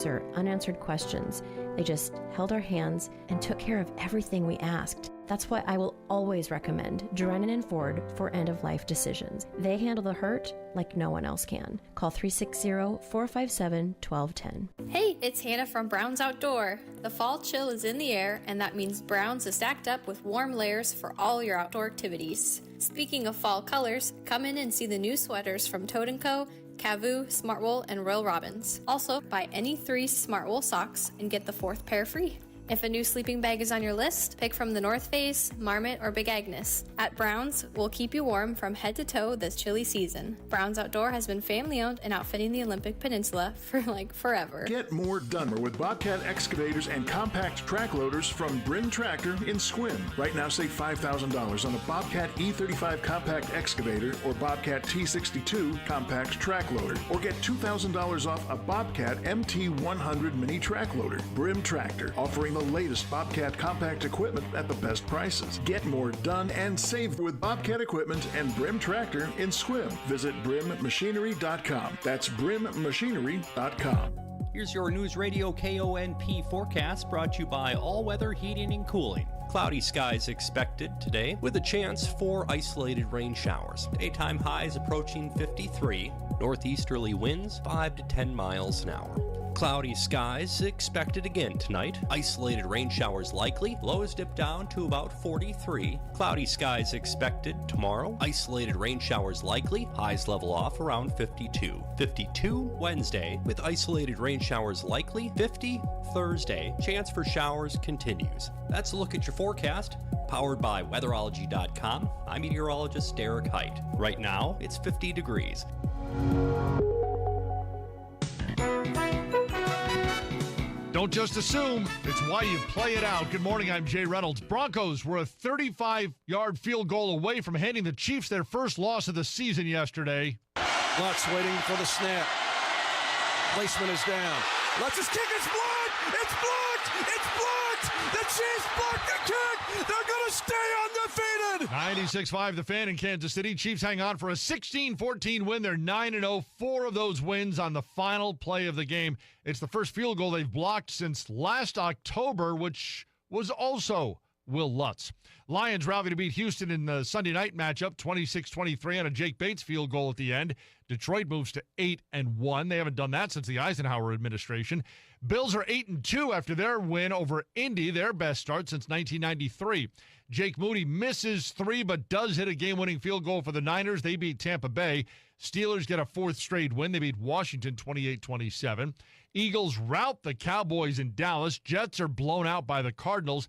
or unanswered questions. They just held our hands and took care of everything we asked. That's why I will always recommend Drennan and Ford for end-of-life decisions. They handle the hurt like no one else can. Call 360-457-1210. Hey, it's Hannah from Brown's Outdoor. The fall chill is in the air, and that means Brown's is stacked up with warm layers for all your outdoor activities. Speaking of fall colors, come in and see the new sweaters from Toad & Co., Cavu, Smartwool, and Royal Robbins. Also, buy any 3 Smartwool socks and get the 4th pair free. If a new sleeping bag is on your list, pick from the North Face, Marmot, or Big Agnes. At Brown's, we'll keep you warm from head to toe this chilly season. Brown's Outdoor has been family-owned and outfitting the Olympic Peninsula for forever. Get more done with Bobcat excavators and compact track loaders from Brim Tractor in Sequim. Right now, save $5,000 on the Bobcat E35 compact excavator or Bobcat T62 compact track loader, or get $2,000 off a Bobcat MT100 mini track loader. Brim Tractor, offering the latest Bobcat compact equipment at the best prices. Get more done and save with Bobcat equipment and Brim Tractor in Sequim. Visit brimmachinery.com. That's brimmachinery.com. Here's your Newsradio KONP forecast, brought to you by All Weather Heating and Cooling. Cloudy skies expected today with a chance for isolated rain showers. Daytime highs approaching 53. Northeasterly winds 5 to 10 miles an hour. Cloudy skies expected again tonight. Isolated rain showers likely. Lows dip down to about 43. Cloudy skies expected tomorrow. Isolated rain showers likely. Highs level off around 52. 52 Wednesday with isolated rain showers likely. 50 Thursday. Chance for showers continues. That's a look at your forecast. Powered by weatherology.com. I'm meteorologist Derek Height. Right now, it's 50 degrees. Don't just assume. It's why you play it out. Good morning, I'm Jay Reynolds. Broncos were a 35-yard field goal away from handing the Chiefs their first loss of the season yesterday. Lutz waiting for the snap. Placement is down. Lutz's kick is blocked! It's blocked! It's blocked! The Chiefs blocked the kick! They're going to stay undefeated! 96.5 The Fan in Kansas City. Chiefs hang on for a 16-14 win. They're 9-0. 4 of those wins on the final play of the game. It's the first field goal they've blocked since last October, which was also Will Lutz. Lions rally to beat Houston in the Sunday night matchup, 26-23 on a Jake Bates field goal at the end. Detroit moves to 8-1. They haven't done that since the Eisenhower administration. Bills are 8-2 after their win over Indy, their best start since 1993. Jake Moody misses 3 but does hit a game-winning field goal for the Niners. They beat Tampa Bay. Steelers get a 4th straight win. They beat Washington 28-27. Eagles rout the Cowboys in Dallas. Jets are blown out by the Cardinals.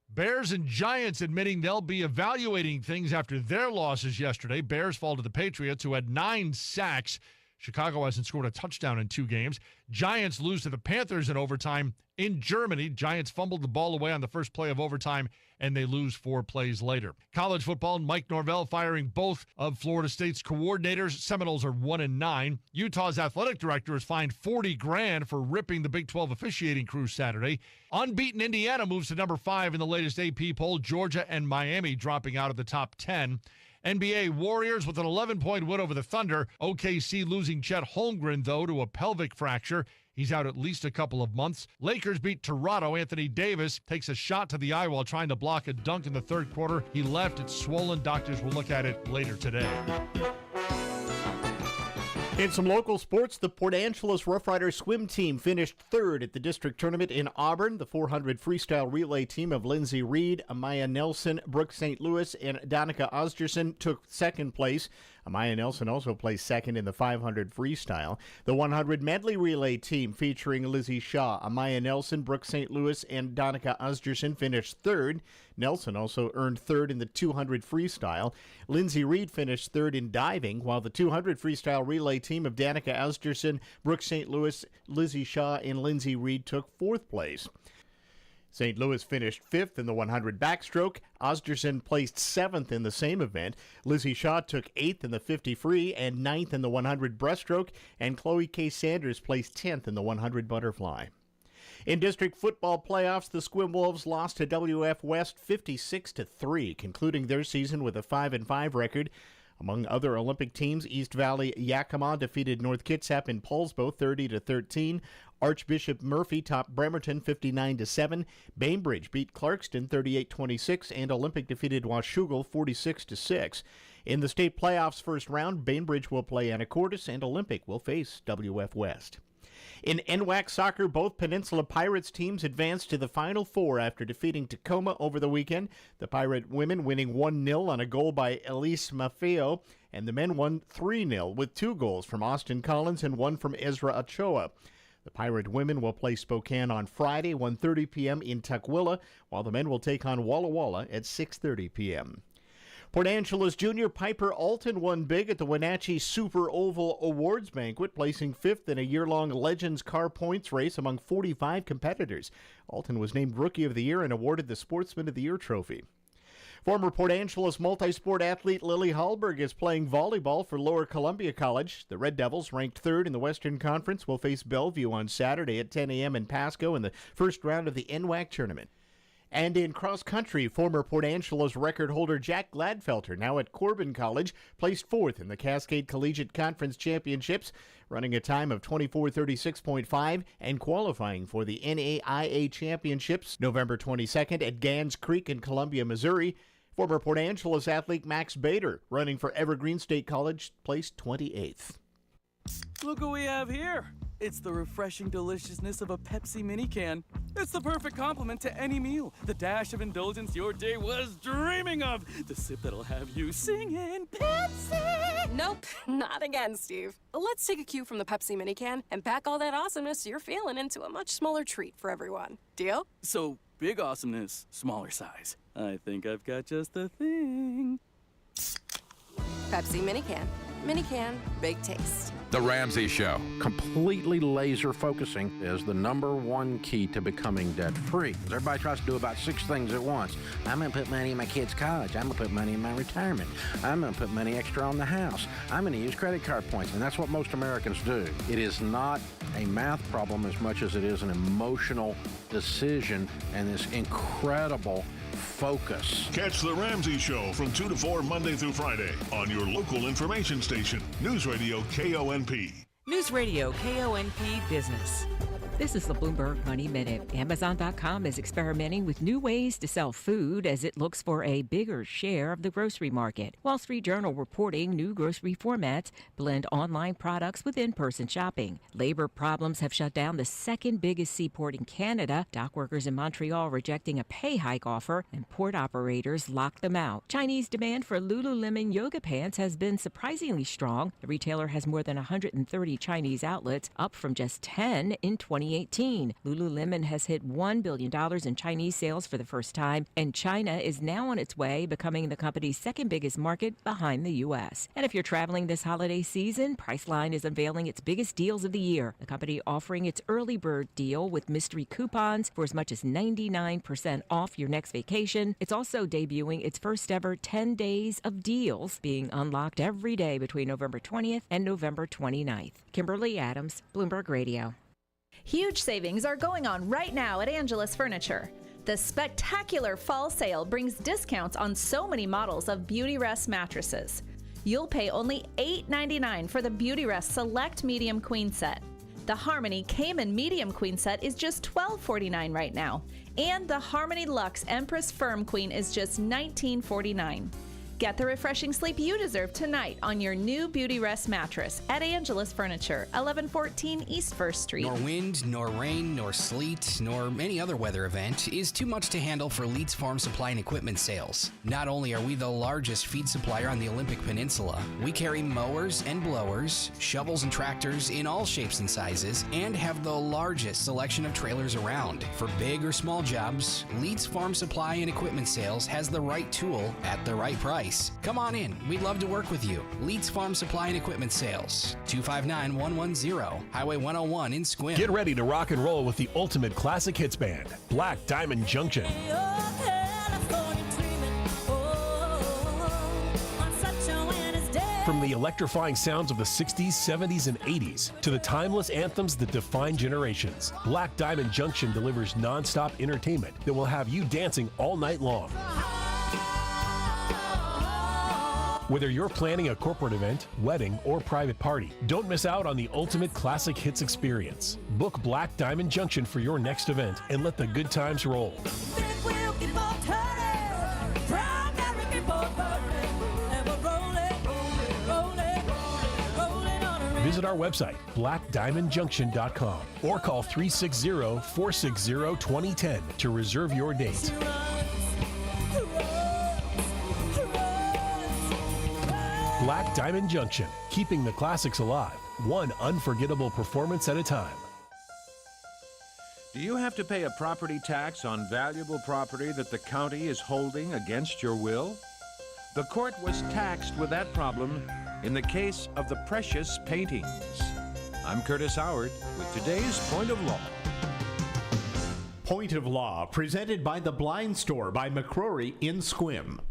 Bears and Giants admitting they'll be evaluating things after their losses yesterday. Bears fall to the Patriots, who had 9 sacks. Chicago hasn't scored a touchdown in 2 games. Giants lose to the Panthers in overtime in Germany. Giants fumbled the ball away on the first play of overtime, and they lose 4 plays later. College football, Mike Norvell firing both of Florida State's coordinators. Seminoles are 1-9. Utah's athletic director is fined $40,000 for ripping the Big 12 officiating crew Saturday. Unbeaten Indiana moves to number 5 in the latest AP poll. Georgia and Miami dropping out of the top 10. NBA Warriors with an 11-point win over the Thunder. OKC losing Chet Holmgren, though, to a pelvic fracture. He's out at least a couple of months. Lakers beat Toronto. Anthony Davis takes a shot to the eye while trying to block a dunk in the third quarter. He left. It's swollen. Doctors will look at it later today. In some local sports, the Port Angeles Rough Riders swim team finished 3rd at the district tournament in Auburn. The 400 freestyle relay team of Lindsay Reed, Amaya Nelson, Brooke St. Louis, and Danica Osgerson took 2nd place. Amaya Nelson also placed 2nd in the 500 freestyle. The 100 medley relay team featuring Lizzie Shaw, Amaya Nelson, Brooke St. Louis, and Danica Osgerson finished 3rd. Nelson also earned 3rd in the 200 freestyle. Lindsay Reed finished 3rd in diving, while the 200 freestyle relay team of Danica Osgerson, Brooke St. Louis, Lizzie Shaw, and Lindsay Reed took 4th place. St. Louis finished 5th in the 100 backstroke. Osgerson placed 7th in the same event. Lizzie Shaw took 8th in the 50 free and 9th in the 100 breaststroke. And Chloe K. Sanders placed 10th in the 100 butterfly. In district football playoffs, the Sequim Wolves lost to WF West 56-3, concluding their season with a 5-5 record. Among other Olympic teams, East Valley Yakima defeated North Kitsap in Poulsbo 30-13. Archbishop Murphy topped Bremerton 59-7. Bainbridge beat Clarkston 38-26, and Olympic defeated Washougal 46-6. In the state playoffs first round, Bainbridge will play Anacortes, and Olympic will face WF West. In NWAC soccer, both Peninsula Pirates teams advanced to the Final Four after defeating Tacoma over the weekend. The Pirate women winning 1-0 on a goal by Elise Maffeo, and the men won 3-0 with 2 goals from Austin Collins and 1 from Ezra Ochoa. The Pirate women will play Spokane on Friday, 1:30 p.m. in Tukwila, while the men will take on Walla Walla at 6:30 p.m. Port Angeles junior Piper Alton won big at the Wenatchee Super Oval Awards Banquet, placing 5th in a year-long Legends Car Points race among 45 competitors. Alton was named Rookie of the Year and awarded the Sportsman of the Year trophy. Former Port Angeles multi-sport athlete Lily Hallberg is playing volleyball for Lower Columbia College. The Red Devils, ranked 3rd in the Western Conference, will face Bellevue on Saturday at 10 a.m. in Pasco in the first round of the NWAC tournament. And in cross-country, former Port Angeles record holder Jack Gladfelter, now at Corbin College, placed 4th in the Cascade Collegiate Conference Championships, running a time of 24:36.5 and qualifying for the NAIA Championships November 22nd at Gans Creek in Columbia, Missouri. Former Port Angeles athlete Max Bader, running for Evergreen State College, placed 28th. Look what we have here. It's the refreshing deliciousness of a Pepsi mini can. It's the perfect complement to any meal. The dash of indulgence your day was dreaming of. The sip that'll have you singing Pepsi. Nope, not again, Steve. Let's take a cue from the Pepsi mini can and pack all that awesomeness you're feeling into a much smaller treat for everyone. Deal? So, big awesomeness, smaller size. I think I've got just the thing. Pepsi mini can. Mini can, big taste. The Ramsey Show. Completely laser focusing is the #1 key to becoming debt-free. Everybody tries to do about 6 things at once. I'm going to put money in my kids' college. I'm going to put money in my retirement. I'm going to put money extra on the house. I'm going to use credit card points. And that's what most Americans do. It is not a math problem as much as it is an emotional decision and this incredible focus. Catch The Ramsey Show from 2 to 4 Monday through Friday on your local information station, Newsradio KONP. Newsradio KONP Business. This is the Bloomberg Money Minute. Amazon.com is experimenting with new ways to sell food as it looks for a bigger share of the grocery market. Wall Street Journal reporting new grocery formats blend online products with in-person shopping. Labor problems have shut down the second biggest seaport in Canada. Dock workers in Montreal rejecting a pay hike offer, and port operators locked them out. Chinese demand for Lululemon yoga pants has been surprisingly strong. The retailer has more than 130 Chinese outlets, up from just 10 in 2018. Lululemon has hit $1 billion in Chinese sales for the first time, and China is now on its way, becoming the company's second biggest market behind the U.S. And if you're traveling this holiday season, Priceline is unveiling its biggest deals of the year. The company offering its early bird deal with mystery coupons for as much as 99% off your next vacation. It's also debuting its first ever 10 days of deals, being unlocked every day between November 20th and November 29th. Kimberly Adams, Bloomberg Radio. Huge savings are going on right now at Angelus Furniture. The spectacular fall sale brings discounts on so many models of Beautyrest mattresses. You'll pay only $8.99 for the Beautyrest Select Medium Queen Set. The Harmony Cayman Medium Queen Set is just $12.49 right now. And the Harmony Luxe Empress Firm Queen is just $19.49. Get the refreshing sleep you deserve tonight on your new Beautyrest mattress at Angelus Furniture, 1114 East 1st Street. Nor wind, nor rain, nor sleet, nor any other weather event is too much to handle for Leeds Farm Supply and Equipment sales. Not only are we the largest feed supplier on the Olympic Peninsula, we carry mowers and blowers, shovels and tractors in all shapes and sizes, and have the largest selection of trailers around. For big or small jobs, Leeds Farm Supply and Equipment sales has the right tool at the right price. Come on in. We'd love to work with you. Leeds Farm Supply and Equipment Sales, 259-110, Highway 101 in Squim. Get ready to rock and roll with the ultimate classic hits band, Black Diamond Junction. From the electrifying sounds of the 60s, 70s, and 80s to the timeless anthems that define generations, Black Diamond Junction delivers non-stop entertainment that will have you dancing all night long. Whether you're planning a corporate event, wedding, or private party, don't miss out on the ultimate classic hits experience. Book Black Diamond Junction for your next event and let the good times roll. Visit our website, blackdiamondjunction.com, or call 360-460-2010 to reserve your date. Black Diamond Junction, keeping the classics alive, one unforgettable performance at a time. Do you have to pay a property tax on valuable property that the county is holding against your will? The court was taxed with that problem in the case of the precious paintings. I'm Curtis Howard with today's Point of Law. Point of Law, presented by The Blind Store by McCrory in Sequim.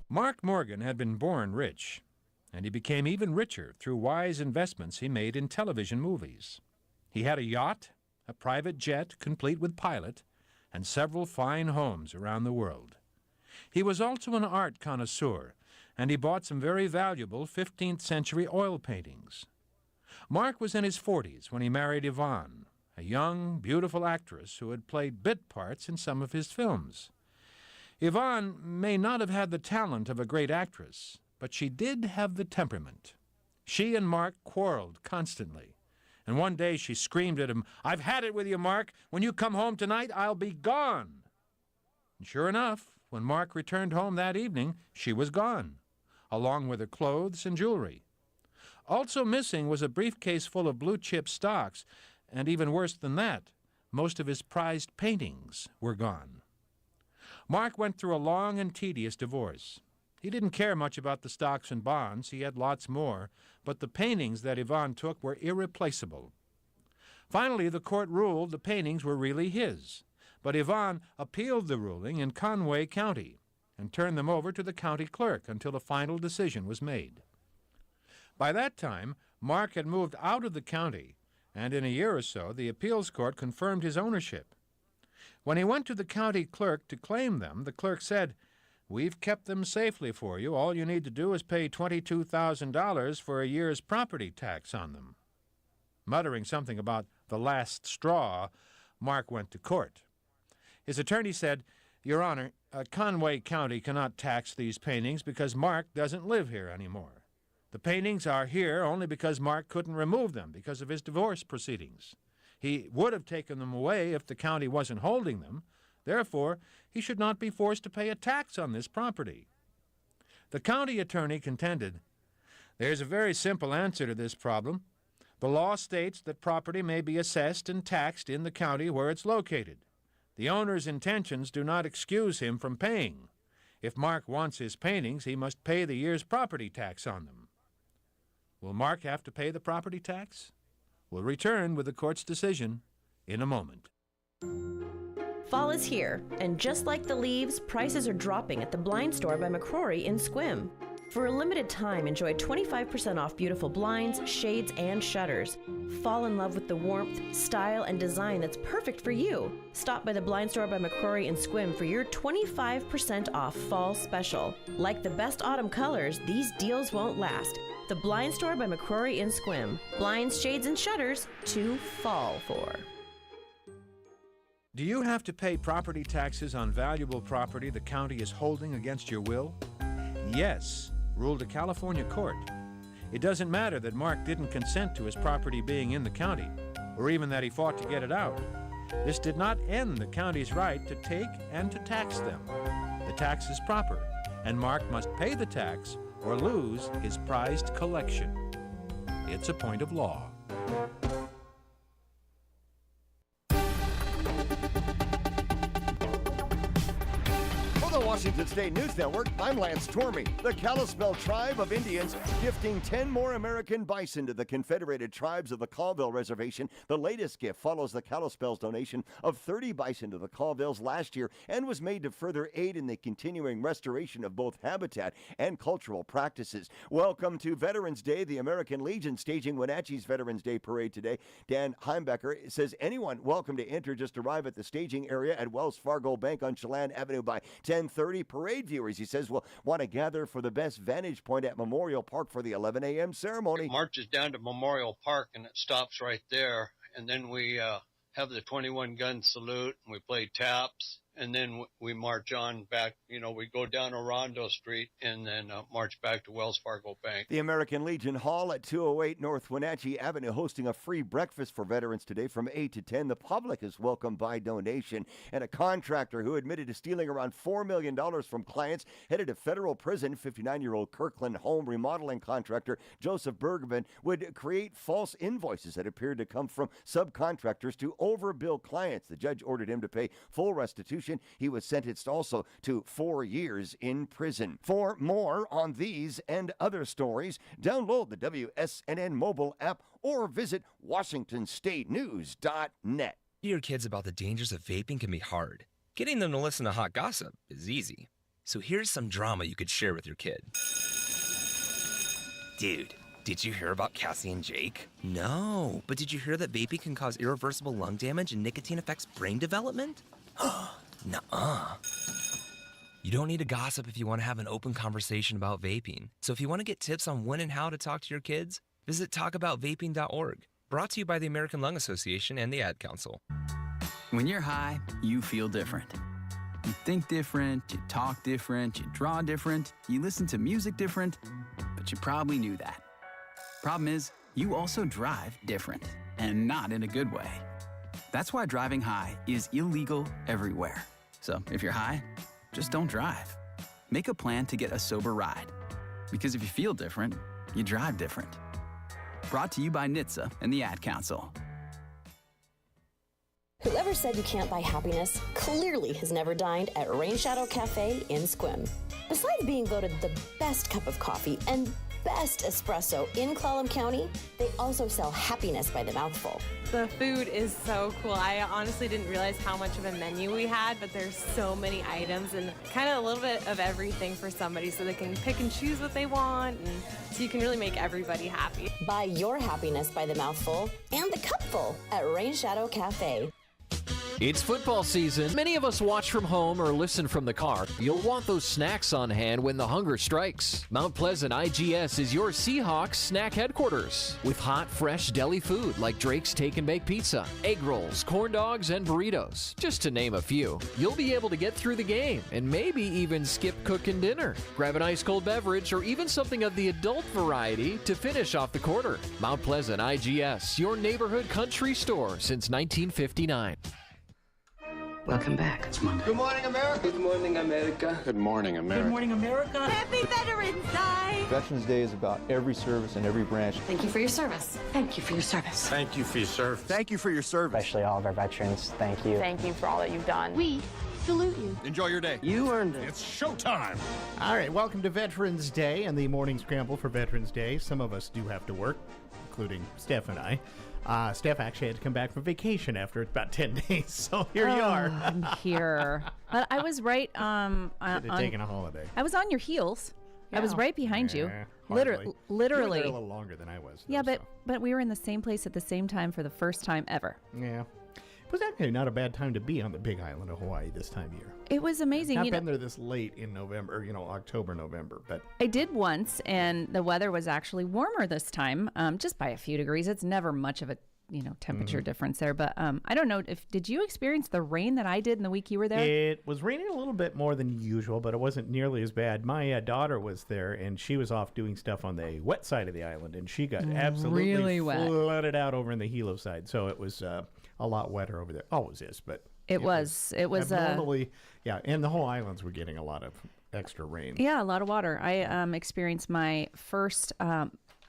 Mark Morgan had been born rich, and he became even richer through wise investments he made in television movies. He had a yacht, a private jet complete with pilot, and several fine homes around the world. He was also an art connoisseur, and he bought some very valuable 15th century oil paintings. Mark was in his 40s when he married Yvonne, a young, beautiful actress who had played bit parts in some of his films. Yvonne may not have had the talent of a great actress, but she did have the temperament. She and Mark quarreled constantly, and one day she screamed at him, "I've had it with you, Mark. When you come home tonight, I'll be gone." And sure enough, when Mark returned home that evening, she was gone, along with her clothes and jewelry. Also missing was a briefcase full of blue-chip stocks, and even worse than that, most of his prized paintings were gone. Mark went through a long and tedious divorce. He didn't care much about the stocks and bonds. He had lots more, but the paintings that Yvonne took were irreplaceable. Finally, the court ruled the paintings were really his, but Yvonne appealed the ruling in Conway County and turned them over to the county clerk until a final decision was made. By that time, Mark had moved out of the county, and in a year or so, the appeals court confirmed his ownership. When he went to the county clerk to claim them, the clerk said, "We've kept them safely for you. All you need to do is pay $22,000 for a year's property tax on them." Muttering something about the last straw, Mark went to court. His attorney said, "Your Honor, Conway County cannot tax these paintings because Mark doesn't live here anymore. The paintings are here only because Mark couldn't remove them because of his divorce proceedings. He would have taken them away if the county wasn't holding them. Therefore, he should not be forced to pay a tax on this property." The county attorney contended, "There's a very simple answer to this problem. The law states that property may be assessed and taxed in the county where it's located. The owner's intentions do not excuse him from paying. If Mark wants his paintings, he must pay the year's property tax on them." Will Mark have to pay the property tax? We'll return with the court's decision in a moment. Fall is here, and just like the leaves, prices are dropping at the Blind Store by McCrory in Sequim. For a limited time, enjoy 25% off beautiful blinds, shades, and shutters. Fall in love with the warmth, style, and design that's perfect for you. Stop by the Blind Store by McCrory in Sequim for your 25% off fall special. Like the best autumn colors, these deals won't last. The Blind Store by McCrory in Sequim. Blinds, shades, and shutters to fall for. Do you have to pay property taxes on valuable property the county is holding against your will? Yes, ruled a California court. It doesn't matter that Mark didn't consent to his property being in the county, or even that he fought to get it out. This did not end the county's right to take and to tax them. The tax is proper, and Mark must pay the tax or lose his prized collection. It's a point of law. Washington State News Network, I'm Lance Tormey. The Kalispel Tribe of Indians gifting 10 more American bison to the Confederated Tribes of the Colville Reservation. The latest gift follows the Kalispel's donation of 30 bison to the Colvilles last year and was made to further aid in the continuing restoration of both habitat and cultural practices. Welcome to Veterans Day. The American Legion staging Wenatchee's Veterans Day Parade today. Dan Heimbecker says anyone welcome to enter. Just arrive at the staging area at Wells Fargo Bank on Chelan Avenue by 10:30. 10:30. Parade viewers, he says, will want to gather for the best vantage point at Memorial Park for the 11 a.m. ceremony. It marches down to Memorial Park, and it stops right there. And then we have the 21-gun salute, and we play taps. And then we march on back, we go down Orondo Street and then march back to Wells Fargo Bank. The American Legion Hall at 208 North Wenatchee Avenue hosting a free breakfast for veterans today from 8 to 10. The public is welcome by donation. And a contractor who admitted to stealing around $4 million from clients headed to federal prison. 59-year-old Kirkland home remodeling contractor Joseph Bergman would create false invoices that appeared to come from subcontractors to overbill clients. The judge ordered him to pay full restitution. He was sentenced also to 4 years in prison. For more on these and other stories, download the WSNN mobile app or visit WashingtonStateNews.net. Your kids about the dangers of vaping can be hard. Getting them to listen to hot gossip is easy. So here's some drama you could share with your kid. Dude, did you hear about Cassie and Jake? No, but did you hear that vaping can cause irreversible lung damage and nicotine affects brain development? Nuh-uh. You don't need to gossip if you want to have an open conversation about vaping. So if you want to get tips on when and how to talk to your kids, visit talkaboutvaping.org. Brought to you by the American Lung Association and the Ad Council. When you're high, you feel different. You think different, you talk different, you draw different, you listen to music different, but you probably knew that. Problem is, you also drive different, and not in a good way. That's why driving high is illegal everywhere. So if you're high, just don't drive. Make a plan to get a sober ride. Because if you feel different, you drive different. Brought to you by NHTSA and the Ad Council. Whoever said you can't buy happiness clearly has never dined at Rain Shadow Cafe in Sequim. Besides being voted the best cup of coffee and best espresso in Clallam County, they also sell happiness by the mouthful. The food is so cool. I honestly didn't realize how much of a menu we had, but there's so many items and kind of a little bit of everything for somebody so they can pick and choose what they want, and so you can really make everybody happy. Buy your happiness by the mouthful and the cupful at Rain Shadow Cafe. It's football season. Many of us watch from home or listen from the car. You'll want those snacks on hand when the hunger strikes. Mount Pleasant IGS is your Seahawks snack headquarters. With hot, fresh deli food like Drake's Take and Bake Pizza, egg rolls, corn dogs, and burritos, just to name a few. You'll be able to get through the game and maybe even skip cooking dinner. Grab an ice-cold beverage or even something of the adult variety to finish off the quarter. Mount Pleasant IGS, your neighborhood country store since 1959. Welcome back. It's Monday. Good morning, America. Good morning, America. Good morning, America. Good morning, America. Happy Veterans Day! Veterans Day is about every service and every branch. Thank you for your service. Thank you for your service. Thank you for your service. Thank you for your service. Especially all of our veterans. Thank you. Thank you for all that you've done. We salute you. Enjoy your day. You earned it. It's showtime. All right, welcome to Veterans Day and the morning scramble for Veterans Day. Some of us do have to work, including Steph and I. Steph actually had to come back from vacation after about 10 days, so here you are. I'm here. But I was right Should have taken a holiday. I was on your heels. Yeah. I was right behind you. Hardly. Literally. You were there a little longer than I was. Yeah, but we were in the same place at the same time for the first time ever. Yeah. It was actually not a bad time to be on the big island of Hawaii this time of year. It was amazing. I've been there this late in November, October, November. But I did once, and the weather was actually warmer this time, just by a few degrees. It's never much of a temperature difference there. But I don't know, did you experience the rain that I did in the week you were there? It was raining a little bit more than usual, but it wasn't nearly as bad. My daughter was there, and she was off doing stuff on the wet side of the island, and she got absolutely really wet. Flooded out over in the Hilo side. So it was a lot wetter over there. Always is, but it was abnormally, yeah. And the whole islands were getting a lot of extra rain. Yeah, a lot of water. I experienced my first.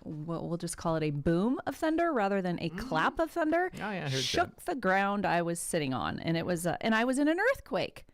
We'll just call it a boom of thunder rather than a clap of thunder. Oh, yeah, I heard shook the ground I was sitting on, and it was and I was in an earthquake.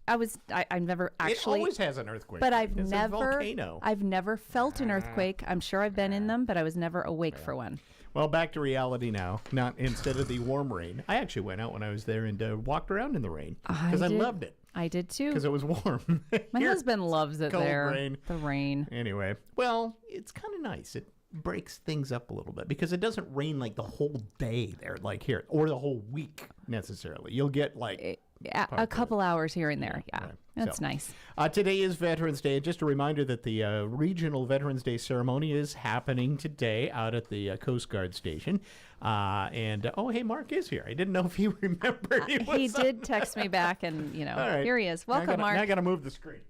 I've never actually. It always has an earthquake, but it's a volcano. I've never felt an earthquake. I'm sure I've been in them, but I was never awake for one. Well, back to reality now. Not instead of the warm rain. I actually went out when I was there and walked around in the rain because I loved it. I did too. Because it was warm. My husband loves it cold there. Rain. The rain. Anyway, well, it's kind of nice. It breaks things up a little bit because it doesn't rain like the whole day there, like here, or the whole week necessarily. You'll get like a couple hours here and there. Yeah, right. that's So, nice. Today is Veterans Day. Just a reminder that the regional Veterans Day ceremony is happening today out at the Coast Guard station. Hey, Mark is here. I didn't know if he remembered. He did text me back, and All right. here he is. Welcome, Mark. Now I got to move the screen.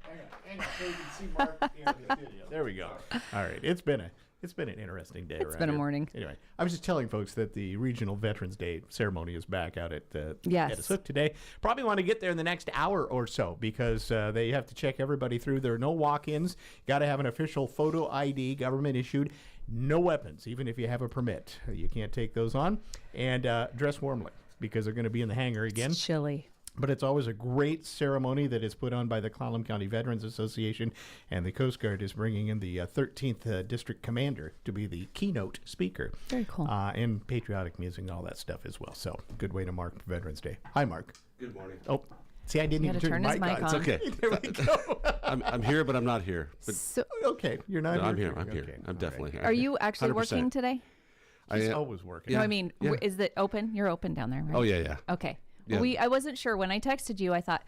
Hang on, so you can see Mark here in the video. There we go. All right, it's been an interesting day. It's been a morning. Anyway, I was just telling folks that the regional Veterans Day ceremony is back out at Yes. Hook today. Probably want to get there in the next hour or so because they have to check everybody through. There are no walk-ins. Got to have an official photo ID, government issued. No weapons, even if you have a permit. You can't take those on. And dress warmly because they're going to be in the hangar again. It's chilly. But it's always a great ceremony that is put on by the Clallam County Veterans Association, and the Coast Guard is bringing in the 13th District Commander to be the keynote speaker. Very cool. And patriotic music and all that stuff as well. So, good way to mark Veterans Day. Hi, Mark. Good morning. Oh, see, I didn't You even gotta turn turn his mic mic on. on. It's okay. There we go. I'm here, but I'm not here. But Okay, you're not no, I'm here. here. I'm here. Okay. I'm definitely here. Are you actually 100%. working today? He's I always working. Yeah. No, I mean, Yeah. is it open? You're open down there, right? Oh, yeah. Okay. Yeah. I wasn't sure. When I texted you, I thought,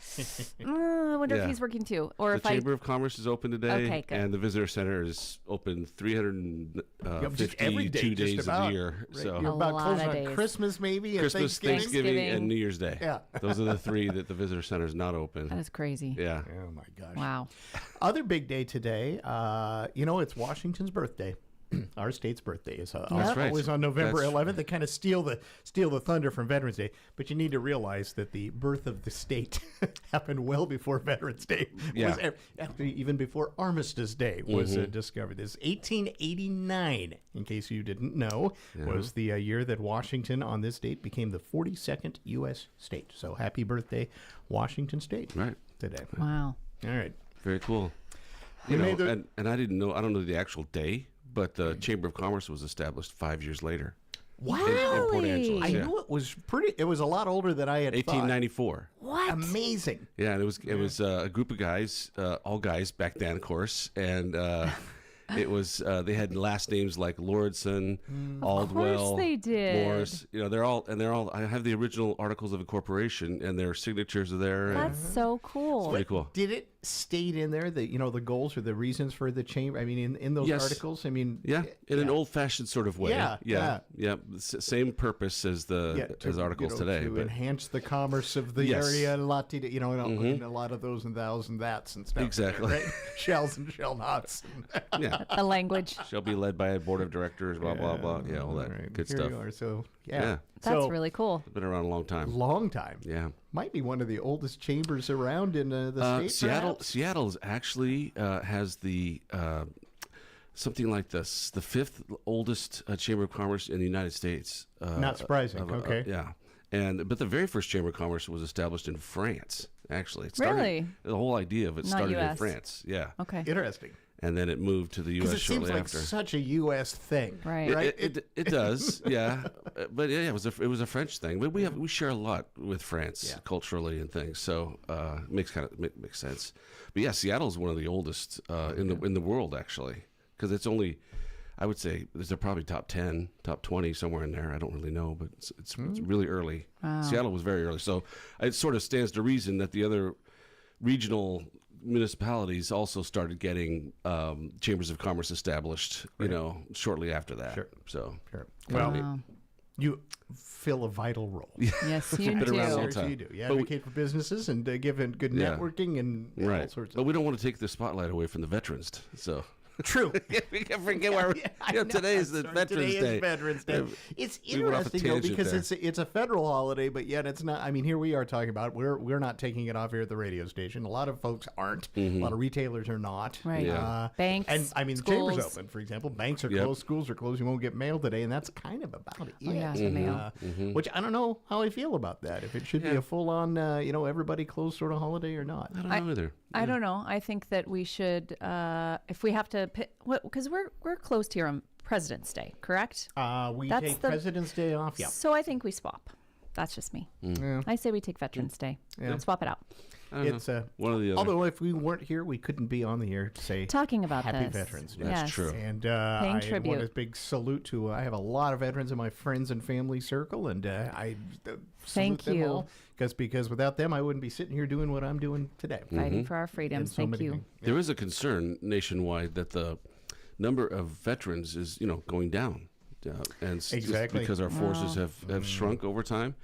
I wonder if Yeah. he's working too. Or The if Chamber of Commerce is open today, Okay, good. and the Visitor Center is open Just every day, 352 just days about. a year. Right. So You're about lot closing of on days. Christmas, maybe, and Christmas, Thanksgiving. and New Year's Day. Yeah. Those are the three that the Visitor Center is not open. That is crazy. Yeah. Oh, my gosh. Wow. Other big day today, it's Washington's birthday. Our state's birthday is That's right. always on November That's 11th. They kind of steal the thunder from Veterans Day. But you need to realize that the birth of the state happened well before Veterans Day. Yeah. Was actually even before Armistice Day was discovered. This 1889, in case you didn't know, was the year that Washington on this date became the 42nd U.S. state. So happy birthday, Washington State, Right. today. Wow. All right. Very cool. They You know, made the- and I didn't know. I don't know the actual day, but the Chamber of Commerce was established 5 years later. Wow. In Port Angeles. I yeah. knew it was a lot older than I had 1894. What? thought. Amazing. Yeah, and it was a group of guys, all guys back then, of course, and it was they had last names like Lordson, Aldwell, Of course they did. Morris. You know, they're all. I have the original articles of incorporation, and their signatures are there. That's so cool. Pretty cool. Did it state in there the goals or the reasons for the chamber? I mean, in those Yes. articles. I mean, Yeah, in an old-fashioned sort of way. Yeah. Same purpose as as articles today, to but enhance the commerce of the Yes. area. And a lot of those and thous and that's and stuff. Exactly. Right? Shells and shall nots. yeah, The language. shall be led by a board of directors. Blah blah blah. Yeah, all that Right, good here stuff. you are. So Yeah. That's So, really cool. Been around a long time. long time. Yeah. Might be one of the oldest chambers around in the state. Seattle. perhaps? Seattle actually has the something like this, the fifth oldest chamber of commerce in the United States. Not surprising. Okay. Yeah, but the very first chamber of commerce was established in France. Actually, Really? The whole idea of it Not started in US. France. Yeah, Okay. Interesting. and then it moved to the U.S. Because it seems shortly like after. such a U.S. thing, Right. right? It does, yeah, but yeah, it was a French thing. But we share a lot with France culturally and things, so makes sense. But yeah, Seattle is one of the oldest in the world actually, because it's only, I would say, they're probably top 10, top 20 somewhere in there. I don't really know, but it's really early. Wow. Seattle was very early, so it sort of stands to reason that the other regional municipalities also started getting chambers of commerce established, shortly after that. Sure. So, Well, you fill a vital role. Yes, you Been do. around a long Seriously, time. you do. You But we- advocate for businesses and give it good Yeah. networking and all right. sorts But of. we don't want to take the spotlight away from the veterans. So True. we can't forget where today is the Veterans Today Day. is Veterans Day. It's We went off a interesting though tangent because there. it's a federal holiday, but yet it's not. I mean, here we are talking about it. We're not taking it off here at the radio station. A lot of folks aren't. A lot of retailers are not. Right. Yeah. Banks, And I mean, the schools. chamber's open. For example, banks are Yep. closed, schools are closed. You won't get mail today, and that's kind of about it. Oh, yeah, the mail. Which I don't know how I feel about that. If it should be Yeah. a full-on, everybody closed sort of holiday or not. I don't know either. I don't know. I think that we should, if we have to, because we're closed here on President's Day, correct? We That's take the- President's Day off. Yeah. So I think we swap. That's just me. Yeah. I say we take Veterans Day. Yeah. Swap it out. It's one of the other. Although if we weren't here, we couldn't be on the air to say talking about Happy this. Veterans Day. That's true. And Paying I tribute. want a big salute to. I have a lot of veterans in my friends and family circle, and I salute Thank them you. all because without them, I wouldn't be sitting here doing what I'm doing today. Fighting for our freedoms. So Thank many you. things. There is a concern nationwide that the number of veterans is going down, and it's just Exactly. because our forces have shrunk over time,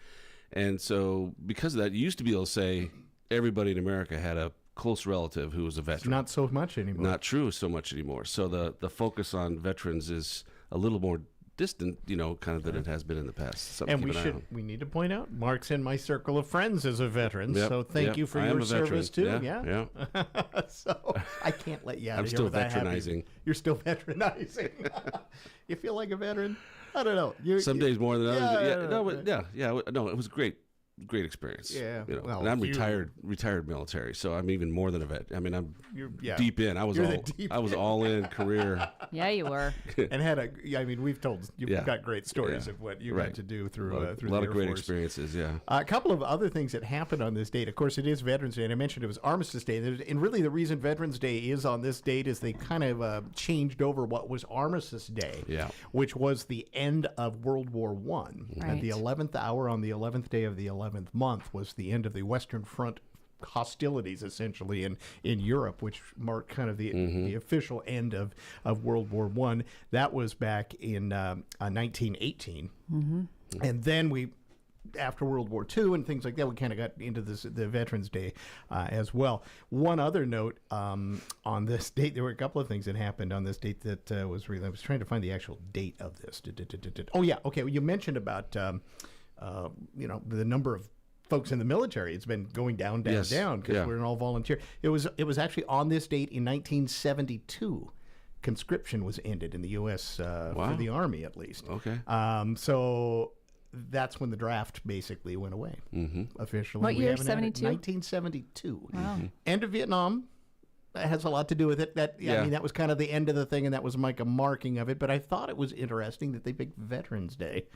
and so because of that, you used to be able to say everybody in America had a close relative who was a veteran. Not so much anymore. Not true so much anymore. So the focus on veterans is a little more distant, kind of than it has been in the past. Something And to keep an eye on. we need to point out, Mark's in my circle of friends as a veteran, Yep, so thank yep. you for I am your a veteran. service too. Yeah. So I can't let you out I'm of here still without having- veteranizing. You're still veteranizing. You feel like a veteran? I don't know. Some days more than others. Yeah, No, it was great experience. Yeah, well, and I'm you- retired military, so I'm even more than a vet. I mean, I'm yeah. deep in. I was You're the deep all in career. Yeah, you were. And we've told you've Yeah. got great stories Yeah. of what you Right. had to do through a through lot the of Air great Force. experiences. Yeah. A couple of other things that happened on this date. Of course, it is Veterans Day, and I mentioned it was Armistice Day. And really, the reason Veterans Day is on this date is they kind of changed over what was Armistice Day, which was the end of World War I. At the 11th hour on the 11th day of the 11th month was the end of the Western Front hostilities, essentially, in Europe, which marked kind of the official end of World War I. That was back in 1918. And then after World War II and things like that, we kind of got into the Veterans Day as well. One other note on this date, there were a couple of things that happened on this date that I was trying to find the actual date of this. Oh yeah, okay. Well, you mentioned about the number of folks in the military. It's been going down because we're all volunteer. It was actually on this date in 1972. Conscription was ended in the U.S. For the Army, at least. Okay. So that's when the draft basically went away officially. What year? 72? 1972. Wow. End of Vietnam. That has a lot to do with it. I mean, that was kind of the end of the thing, and that was like a marking of it. But I thought it was interesting that they picked Veterans Day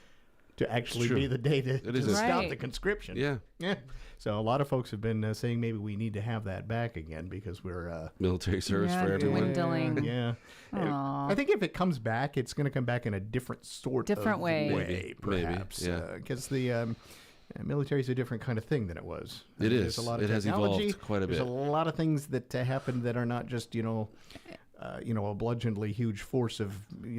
to actually be the day to stop the conscription. Yeah. So a lot of folks have been saying maybe we need to have that back again because we're military service for everyone. Dwindling. Yeah. I think if it comes back, it's going to come back in a different way, perhaps. Maybe. Because the military is a different kind of thing than it was. It is. There's a lot of it has technology. evolved quite a bit. There's a lot of things that happen that are not just a bludgeoningly huge force of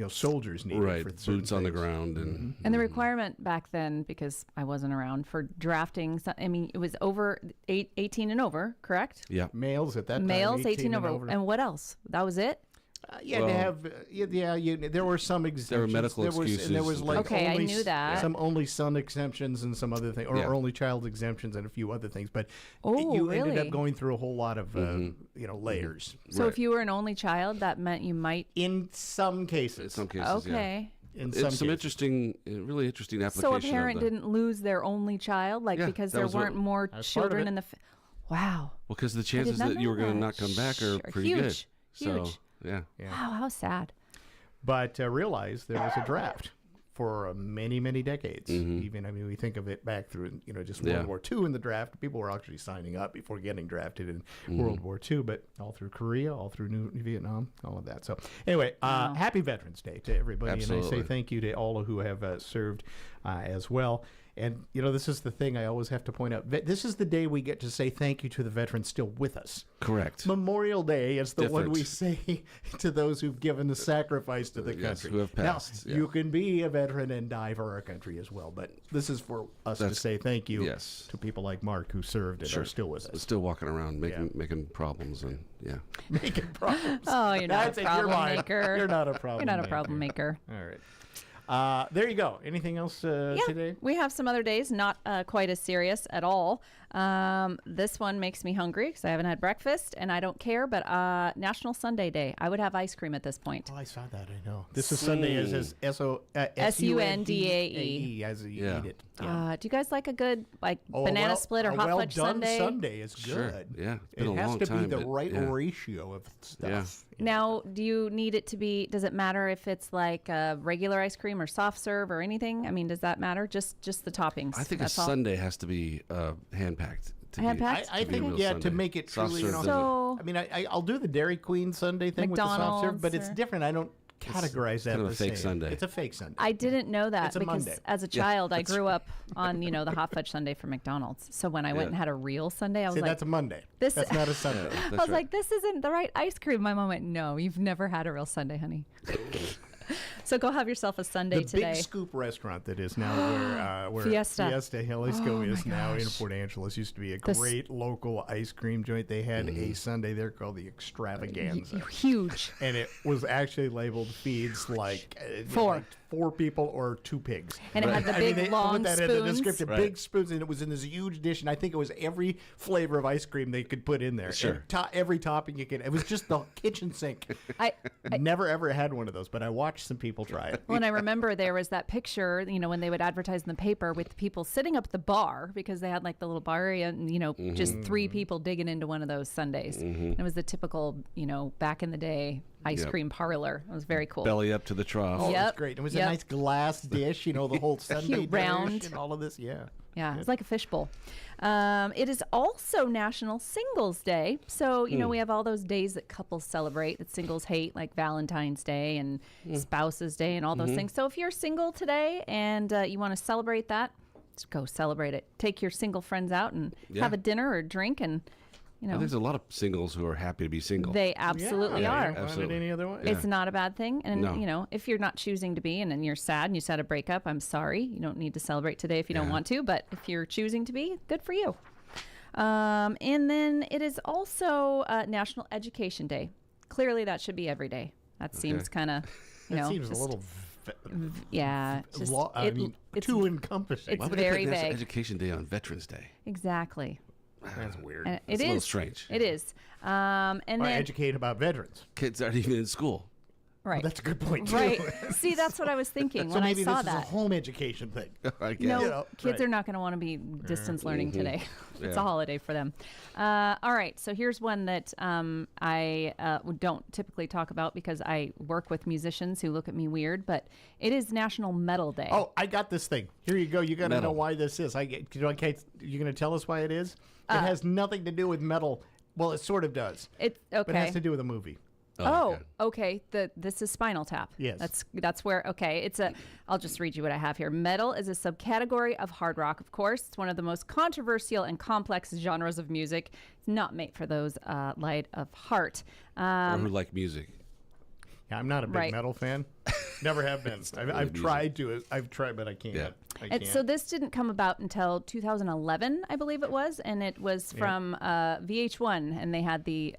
soldiers needed right, for certain boots on the things. ground, And the requirement back then, because I wasn't around, for drafting, I mean, it was over 18 and over, correct? Yeah. Males at that time. Males, 18 and over. And what else? That was it? There were some exemptions. There were medical excuses. And there was like okay, only, I knew that. Some only son exemptions and some other things, or only child exemptions and a few other things. But you ended up going through a whole lot of layers. So if you were an only child, that meant you might. In some cases. In some cases. Okay. In it's some some cases. really interesting application. So a parent didn't lose their only child, because there weren't more children in the. Wow. Well, because the chances that you were going to not come back are pretty huge. good. Huge. So, yeah. Wow, how sad. But realize there was a draft for many, many decades. Even, we think of it back through, just World War II in the draft. People were actually signing up before getting drafted in World War II, but all through Korea, all through New Vietnam, all of that. So anyway, happy Veterans Day to everybody. Absolutely. And I say thank you to all who have served as well. And, this is the thing I always have to point out. This is the day we get to say thank you to the veterans still with us. Correct. Memorial Day is the one Different. we say to those who've given the sacrifice to the country. Who have passed. Now, you can be a veteran and die for our country as well, but this is for us to say thank you to people like Mark who served and are still with us. Still walking around making problems and making problems. Oh, you're not a problem maker. You're not a problem. You're not a problem maker. All right. There you go. Anything else today? We have some other days, not quite as serious at all. This one makes me hungry because I haven't had breakfast and I don't care, but National Sundae Day. I would have ice cream at this point. Oh, I saw that. I know. This is Sunday as S-U-N-D-A-E. as you eat it. Do you guys like a good banana split or hot fudge sundae? Sunday is good. Sure. Yeah. It's been It a has long to time, be the but right yeah. ratio of stuff. Yeah. Now, do you need it to be, does it matter if it's like regular ice cream or soft serve or anything? I mean, does that matter? Just the toppings? I think that's a all? sundae has to be hand-packed. Hand-packed? I think, to make it truly, So, I mean, I'll do the Dairy Queen Sunday thing with the soft serve, but it's different. I don't categorize that kind of the a fake same. sundae. It's a fake Sunday. I didn't know that It's a because Monday. as a child, I grew up on, the hot fudge sundae from McDonald's. So when I went and had a real sundae, I was See, like, that's a Monday. This- That's not a Sunday. I was like, this isn't the right ice cream. My mom went, no, you've never had a real sundae, honey. So go have yourself a sundae the today. Big Scoop restaurant that is now where Fiesta Jalisco Oh is my now in gosh. Port Angeles. Used to be a This- great local ice cream joint. They had a Sunday there called the Extravaganza. Huge. And it was actually labeled feeds like Four. like 4 people or 2 pigs. And it had the big, they long put that in the spoons. description, Right. big spoons, and it was in this huge dish. And I think it was every flavor of ice cream they could put in there. Sure. And every topping you could. It was just the kitchen sink. I Never ever had one of those, but I watched some people try it. Well, and I remember there was that picture, when they would advertise in the paper with people sitting up at the bar because they had like the little bar area and, just 3 people digging into one of those sundaes. It was the typical, back in the day ice Yep. cream parlor. It was very cool. Belly up to the trough. Oh, it was Yep. great. It was Yep. a nice glass dish, the whole Sunday Cute dish round. and all of this. Yeah. Yeah, it's like a fishbowl. It is also National Singles Day. So, we have all those days that couples celebrate that singles hate, like Valentine's Day and Spouses Day and all those things. So if you're single today and you want to celebrate that, just go celebrate it. Take your single friends out and have a dinner or a drink and, I think there's a lot of singles who are happy to be single. They absolutely Yeah, are. you don't want it any other way. It's not a bad thing. And, No. if you're not choosing to be and then you're sad and you had a breakup, I'm sorry. You don't need to celebrate today if you don't want to. But if you're choosing to be, good for you. And then it is also National Education Day. Clearly, that should be every day. That seems kind of, That seems just- a little yeah. Just, it's too encompassing. it's Why would they very put National vague. Education Day on Veterans Day? Exactly. That's weird. And It's a little strange. It is. And Or then educate about veterans. Kids aren't even in school. right. That's a good point, too. Right. See, that's what I was thinking So when I maybe saw this is a that. home education thing. I guess. No, kids right. are not going to want to be distance learning today. It's a Yeah. holiday for them. All right, so here's one that I don't typically talk about because I work with musicians who look at me weird, but it is National Metal Day. Oh, I got this thing. Here you go. You got to know Metal. why this is. You're going to tell us why it is? It has nothing to do with metal. Well, it sort of does. It's okay. But it has to do with a movie. Oh, okay. This is Spinal Tap. Yes. That's where. Okay, I'll just read you what I have here. Metal is a subcategory of hard rock. Of course, it's one of the most controversial and complex genres of music. It's not made for those light of heart. Or who like music. Yeah, I'm not a big Right. metal fan. Never have been. I've tried to. I've tried, but I can't. Yeah. I And can't. so this didn't come about until 2011, I believe it was, and it was from VH1, and they had the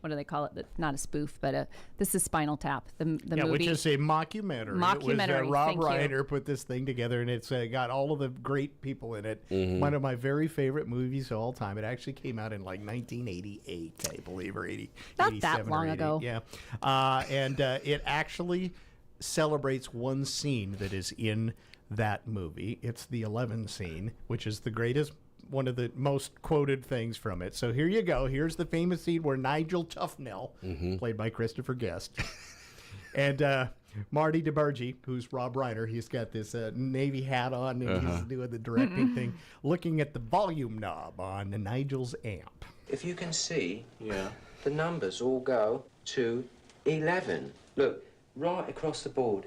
what do they call it? Not a spoof, but this is Spinal Tap, the movie. which is a mockumentary. Mockumentary, It was, Rob thank you. Reiner put this thing together, and it's got all of the great people in it. One of my very favorite movies of all time. It actually came out in like 1988, I believe, or 80. Not 87 that or long 80. ago. Yeah, and it actually celebrates one scene that is in that movie. It's the 11 scene, which is the greatest. One of the most quoted things from it. So here you go. Here's the famous scene where Nigel Tufnell, played by Christopher Guest, and Marty DiBergi, who's Rob Reiner, he's got this Navy hat on, and he's doing the directing thing, looking at the volume knob on Nigel's amp. If you can see, the numbers all go to 11. Look, right across the board.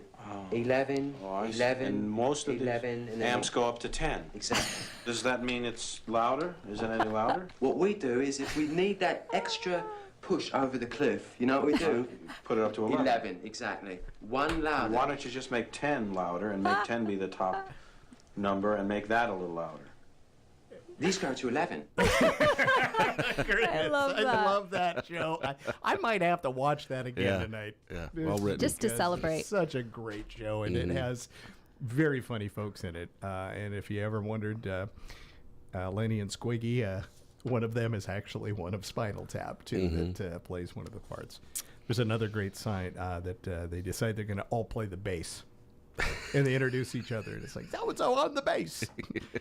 11, Oh, 11, and most of 11, the and then amps go up to 10. Exactly. Does that mean it's louder? Is it any louder? What we do is if we need that extra push over the cliff, you know what we do? Put it up to 11. 11, exactly. One louder. Why don't you just make 10 louder and make 10 be the top number and make that a little louder? These go to 11. I love that. love that, Joe. I might have to watch that again tonight. Yeah, well written. Just to Because celebrate. It's such a great show, and it has very funny folks in it. And if you ever wondered, Lenny and Squiggy, one of them is actually one of Spinal Tap, too, that plays one of the parts. There's another great sign that they decide they're going to all play the bass. And they introduce each other, and it's like, so-and-so on the bass.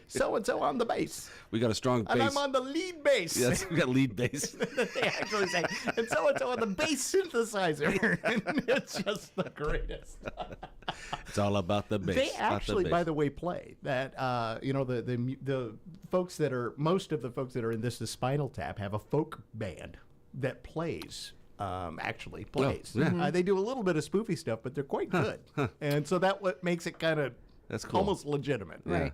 So-and-so on the bass. We got a strong bass. And I'm on the lead bass. Yes, we got lead bass. They actually say, and so-and-so on the bass synthesizer. And it's just the greatest. It's all about the bass. They actually, by the way, play that, the folks that are, most of the folks that are in this, the Spinal Tap, have a folk band that plays. Actually plays. Oh, yeah. They do a little bit of spoofy stuff, but they're quite good. And so that what makes it kind of cool. Almost legitimate. Right.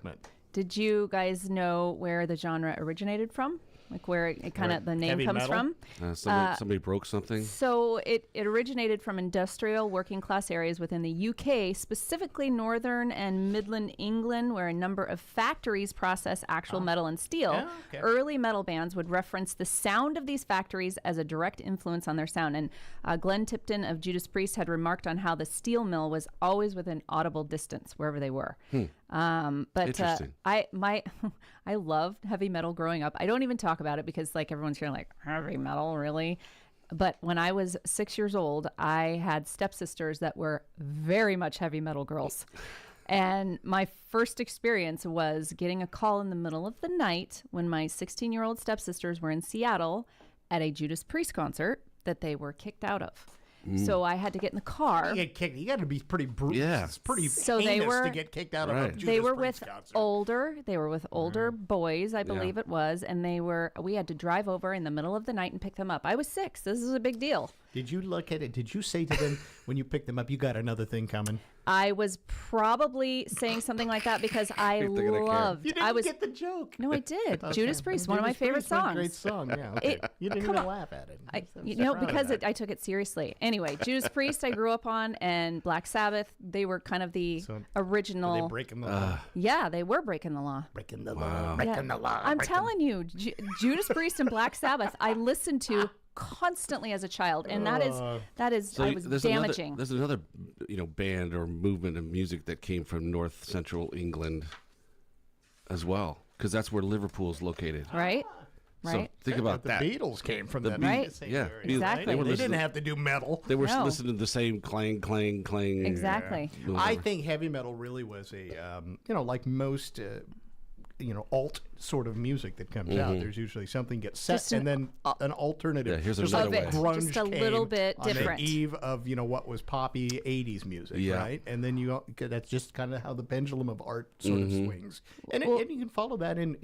Did you guys know where the genre originated from? Like where it kind of the name Heavy comes metal? from? Somebody broke something. So it originated from industrial working class areas within the UK, specifically northern and Midland England, where a number of factories process actual metal and steel. Yeah, okay. Early metal bands would reference the sound of these factories as a direct influence on their sound. And Glenn Tipton of Judas Priest had remarked on how the steel mill was always within audible distance wherever they were. But Interesting. I loved heavy metal growing up. I don't even talk about it because like everyone's hearing like heavy metal, really? But when I was 6 years old, I had stepsisters that were very much heavy metal girls. And my first experience was getting a call in the middle of the night when my 16-year-old stepsisters were in Seattle at a Judas Priest concert that they were kicked out of. So I had to get in the car. You get kicked. You got to be pretty brutal. Yeah. It's pretty So heinous they were- to get kicked out of a Judas They were Priest with concert. older boys, I believe it was, and we had to drive over in the middle of the night and pick them up. I was 6. This is a big deal. Did you look at it? Did you say to them when you picked them up, you got another thing coming? I was probably saying something like that because I You're thinking I care. loved. You didn't I was, get the joke. No, I did. Okay. Judas Priest, one of my Judas favorite Priest, what a songs. Great song, yeah. Okay. You didn't come even on. laugh at it. Because I took it seriously. Anyway, Judas Priest I grew up on, and Black Sabbath, they were kind of the original. Were they breaking the law? Yeah, they were breaking the law. Breaking the law. Breaking the law. I'm telling you, Judas Priest and Black Sabbath, I listened to constantly as a child, and that is So I was there's damaging. There's another, band or movement of music that came from North Central England as well, because that's where Liverpool's located. Right. So Right. think about The that. Beatles came from The that Beatles, same yeah. area, Exactly. They, were didn't listening- have to do metal. They were No. listening to the same clang, clang, clang. Exactly. I think heavy metal really was a, like most, alt sort of music that comes out. There's usually something gets set Just and then an alternative. Yeah, here's just another like way. grunge Just a came little bit on different. the eve of what was poppy 80s music, Yeah. right? And then that's just kind of how the pendulum of art sort of swings. And, and you can follow that in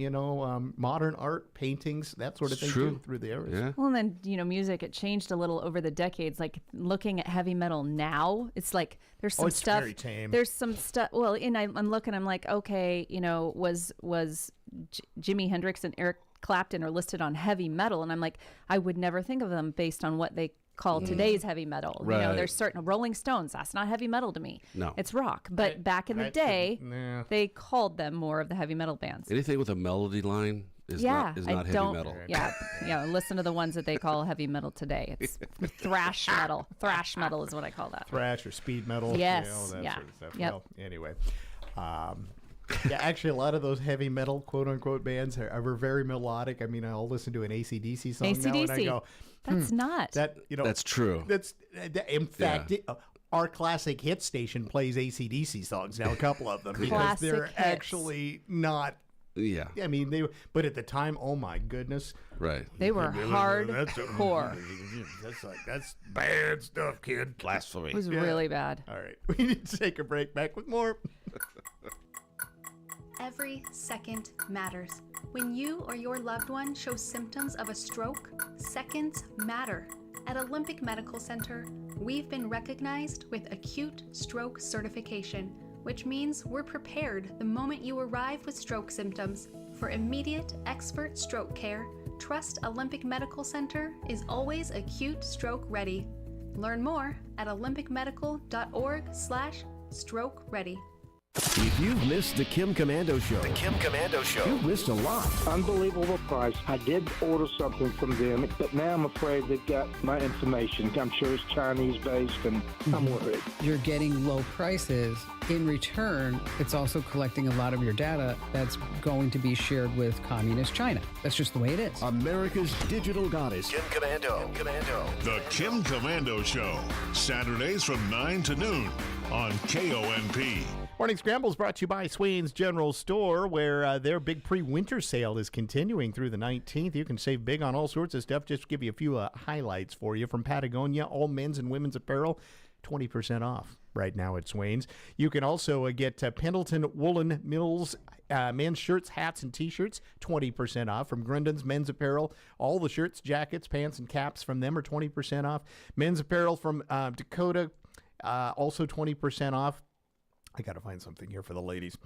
modern art, paintings, that sort of thing True. too, through the eras. Yeah. Well, and then music, it changed a little over the decades. Like looking at heavy metal now, it's like there's some it's stuff. very tame. There's some stuff. Well, and I'm looking. I'm like, okay, was Jimi Hendrix and Eric Clapton are listed on heavy metal, and I'm like, I would never think of them based on what they call today's heavy metal. Right. There's certain Rolling Stones. That's not heavy metal to me. No. It's rock. But back in the day, they called them more of the heavy metal bands. Anything with a melody line is not I heavy don't, metal. Yeah, listen to the ones that they call heavy metal today. It's thrash metal. Thrash metal is what I call that. Thrash or speed metal. Yes, that yeah. sort of stuff. Yep. Well, anyway. Yeah, actually, a lot of those heavy metal, quote unquote, bands are very melodic. I mean, I'll listen to an AC/DC song now, and I go, That's not. That's true. In fact, our classic hit station plays AC/DC songs now, a couple of them, because Classic they're hits. actually not. Yeah. I mean, but at the time, oh my goodness, Right. They were hardcore. That's bad stuff, kid. Blasphemy. It was really bad. All right, we need to take a break. Back with more. Every second matters. When you or your loved one shows symptoms of a stroke, seconds matter. At Olympic Medical Center, we've been recognized with acute stroke certification, which means we're prepared the moment you arrive with stroke symptoms. For immediate, expert stroke care, trust Olympic Medical Center is always acute stroke ready. Learn more at olympicmedical.org/stroke ready. If you've missed the Kim Commando Show, you've missed a lot. Unbelievable price. I did order something from them, but now I'm afraid they've got my information. I'm sure it's Chinese-based, and I'm worried. You're getting low prices. In return, it's also collecting a lot of your data that's going to be shared with Communist China. That's just the way it is. America's digital goddess, Kim Commando. The Kim Commando Show, Saturdays from 9 to noon on KONP. Morning Scramble is brought to you by Swain's General Store, where their big pre-winter sale is continuing through the 19th. You can save big on all sorts of stuff. Just to give you a few highlights for you. From Patagonia, all men's and women's apparel, 20% off right now at Swain's. You can also get Pendleton Woolen Mills men's shirts, hats, and T-shirts, 20% off. From Grundon's Men's Apparel, all the shirts, jackets, pants, and caps from them are 20% off. Men's apparel from Dakota, also 20% off. I got to find something here for the ladies.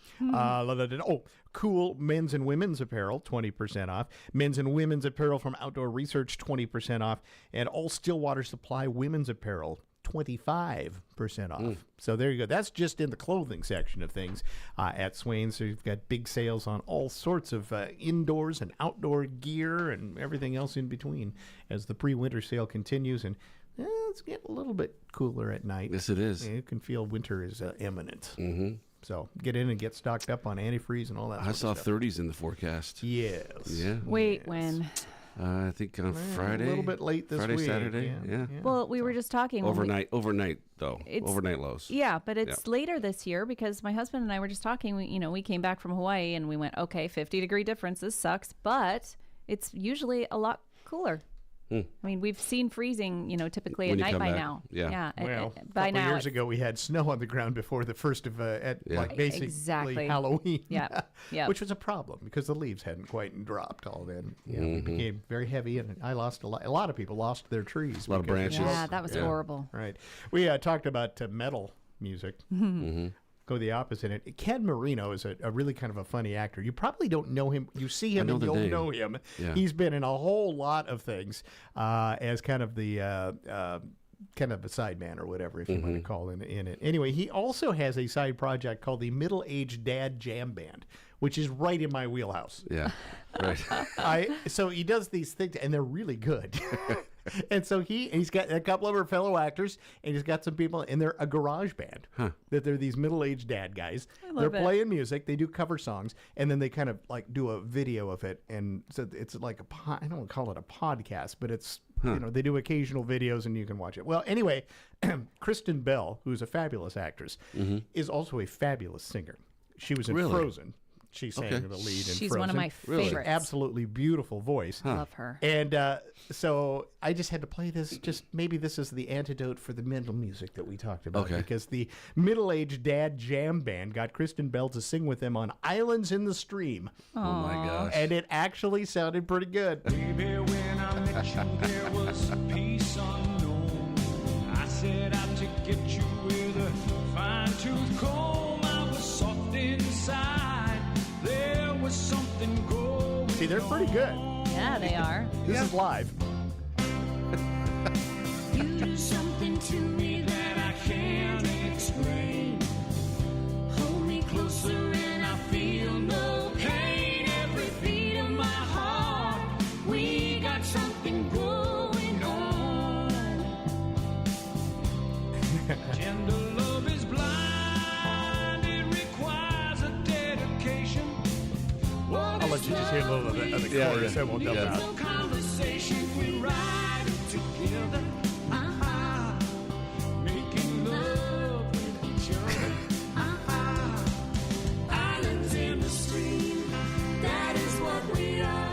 Cool men's and women's apparel, 20% off. Men's and women's apparel from Outdoor Research, 20% off. And all Stillwater Supply women's apparel, 25% off. So there you go. That's just in the clothing section of things at Swain's. So you've got big sales on all sorts of indoors and outdoor gear and everything else in between as the pre-winter sale continues. And it's getting a little bit cooler at night. Yes, it is. You can feel winter is imminent. Mm-hmm. So get in and get stocked up on antifreeze and all that I saw sort of stuff. 30s in the forecast. Yes. Yeah. Wait, when? I think on Friday. A little bit late this Friday, week. Saturday. Yeah. Well, we were just talking. Overnight though. Overnight lows. Yeah, but it's later this year because my husband and I were just talking. We came back from Hawaii and we went, okay, 50-degree difference. This sucks, but it's usually a lot cooler. I mean, we've seen freezing, typically When at you night come by back. now. Yeah. Well, by a couple now. years ago, we had snow on the ground before the first of basically Exactly. Halloween. Yep. Which was a problem because the leaves hadn't quite dropped all then. It became very heavy, and I lost a lot. A lot of people lost their trees. A lot of branches. Yeah, that was horrible. Right. We talked about metal music. Go the opposite. Ken Marino is a really kind of a funny actor. You probably don't know him. You see him and you'll know him. Yeah. He's been in a whole lot of things as kind of the kind of a sideman or whatever, if you want to call in it. Anyway, he also has a side project called the Middle-Aged Dad Jam Band, which is right in my wheelhouse. Yeah, right. So he does these things, and they're really good. And so he's got a couple of our fellow actors, and he's got some people, and they're a garage band. That they're these middle-aged dad guys. They're playing music. They do cover songs, and then they kind of like do a video of it. And so it's like I don't want to call it a podcast, but it's they do occasional videos, and you can watch it. Well, anyway, Kristen Bell, who's a fabulous actress, is also a fabulous singer. She was in Frozen. She sang the lead in Frozen. She's one of my favorites. Absolutely beautiful voice. Love her. And so I just had to play this. Just maybe this is the antidote for the mental music that we talked about. Okay. Because the Middle-Aged Dad Jam Band got Kristen Bell to sing with them on Islands in the Stream. Oh, my gosh. And it actually sounded pretty good. Baby, when I met you, there was a peace unknown. I set out to get you with a fine-tooth comb. I was soft inside. There was something going. See, they're pretty good. Yeah, they are. This is live. You do something to me that I can't explain. Hold me closer and I feel no pain. Every beat of my heart, we got something going on. Tender love is blind. It requires a dedication. I'll let you just hear a little of the chorus. I won't dump it out. Conversation, we ride together. Making love with each other. Islands in the stream. That is what we are.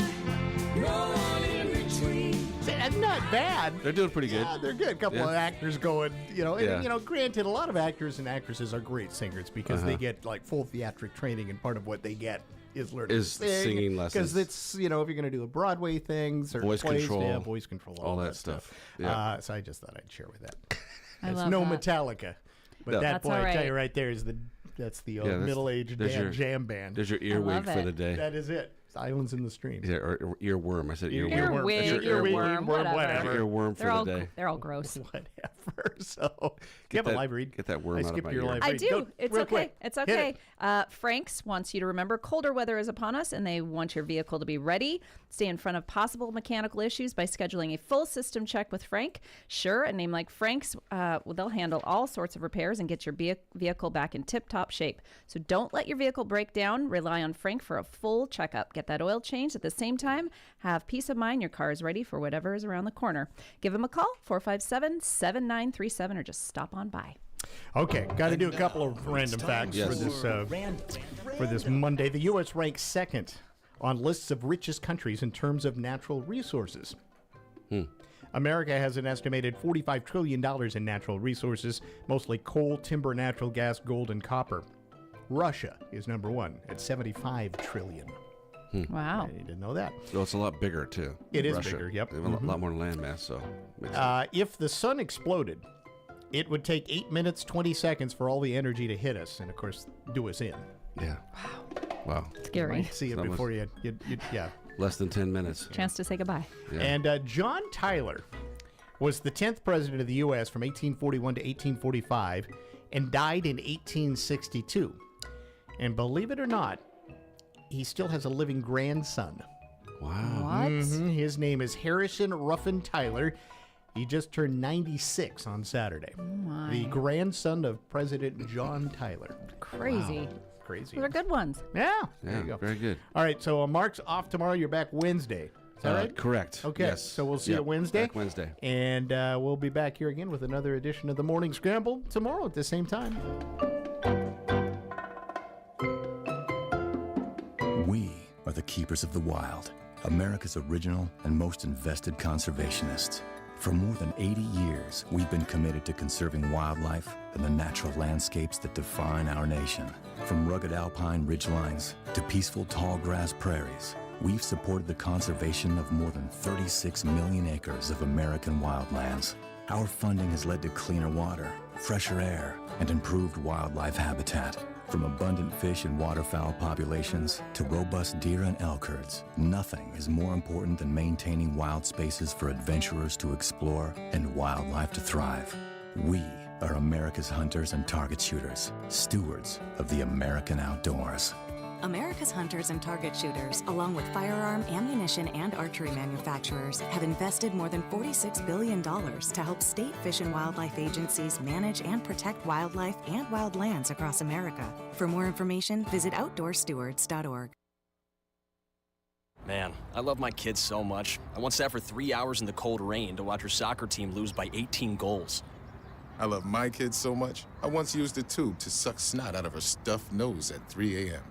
No one in between. That's not bad. They're doing pretty good. Yeah, they're good. A couple of actors going, and, Yeah. Granted, a lot of actors and actresses are great singers because they get like full theatric training, and part of what they get is learning Is to sing, singing lessons. Because it's, if you're going to do a Broadway thing, certain Voice plays, control. voice control, all that stuff. Yeah. So I just thought I'd share with that. I It's love no that. Metallica, but No. that That's boy, all I tell right. you right there, is that's the Yeah, that's- middle-aged there's dad your- jam band. There's your I earwig love for it. the day. That is it. islands in the stream. Yeah, or earworm. I said earworm. Earworm, whatever. Earworm for the day. They're all gross. Whatever. So, you have a live read. Get that worm out of my your ear. live I read. do. Go, It's real okay. quick. It's Hit okay. it. Frank's wants you to remember colder weather is upon us, and they want your vehicle to be ready. Stay in front of possible mechanical issues by scheduling a full system check with Frank. Sure, a name like Frank's, they'll handle all sorts of repairs and get your vehicle back in tip-top shape. So don't let your vehicle break down. Rely on Frank for a full checkup. Get that oil changed at the same time. Have peace of mind your car is ready for whatever is around the corner. Give them a call, 457-7937, or just stop on by. Okay, got to do a couple of random facts for this Monday. The U.S. ranks second on lists of richest countries in terms of natural resources. America has an estimated $45 trillion in natural resources, mostly coal, timber, natural gas, gold, and copper. Russia is number one at $75 trillion. Wow. You didn't know that. Well, it's a lot bigger, too. It is Russia. bigger, yep. They have a lot more land mass, so. If the sun exploded, it would take 8 minutes, 20 seconds for all the energy to hit us and, of course, do us in. Yeah. Wow. Scary. You might see it before you yeah. Less than 10 minutes. Chance to say goodbye. Yeah. And John Tyler was the 10th president of the U.S. from 1841 to 1845 and died in 1862. And believe it or not, he still has a living grandson. Wow. What? His name is Harrison Ruffin Tyler. He just turned 96 on Saturday. my. The grandson of President John Tyler. Crazy. Wow. Crazy. Those are good ones. Yeah. Yeah, There you go. very good. All right, so Mark's off tomorrow. You're back Wednesday. Is that right? Correct. Okay, Yes. so we'll see Yep, you Wednesday. back Wednesday. And we'll be back here again with another edition of the Morning Scramble tomorrow at the same time. We are the keepers of the wild, America's original and most invested conservationists. For more than 80 years, we've been committed to conserving wildlife and the natural landscapes that define our nation. From rugged alpine ridgelines to peaceful tall grass prairies, we've supported the conservation of more than 36 million acres of American wildlands. Our funding has led to cleaner water, fresher air, and improved wildlife habitat. From abundant fish and waterfowl populations to robust deer and elk herds, nothing is more important than maintaining wild spaces for adventurers to explore and wildlife to thrive. We are America's hunters and target shooters, stewards of the American outdoors. America's hunters and target shooters, along with firearm, ammunition, and archery manufacturers, have invested more than $46 billion to help state fish and wildlife agencies manage and protect wildlife and wildlands across America. For more information, visit outdoorstewards.org. Man, I love my kids so much. I once sat for 3 hours in the cold rain to watch her soccer team lose by 18 goals. I love my kids so much, I once used a tube to suck snot out of her stuffed nose at 3 a.m.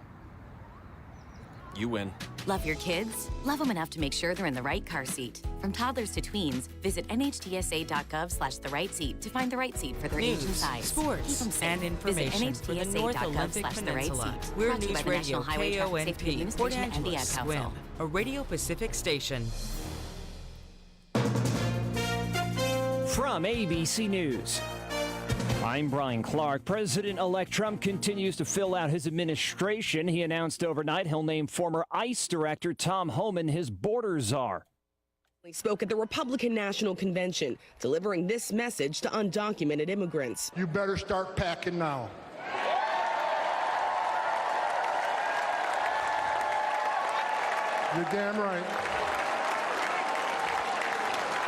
You win. Love your kids? Love them enough to make sure they're in the right car seat. From toddlers to tweens, visit nhtsa.gov/the right seat to find the right seat for their age and size. Sports, Keep them safe. and information visit for the North Olympic nhtsa.gov/the right Peninsula. seat. We're Brought to you by the National Newsradio Highway Traffic Safety KONP, Administration Port and the Ad Angeles Council. Swim, a Radio Pacific station. From ABC News, I'm Brian Clark. President-elect Trump continues to fill out his administration. He announced overnight he'll name former ICE Director Tom Homan his border czar. He spoke at the Republican National Convention, delivering this message to undocumented immigrants. You better start packing now. You're damn right.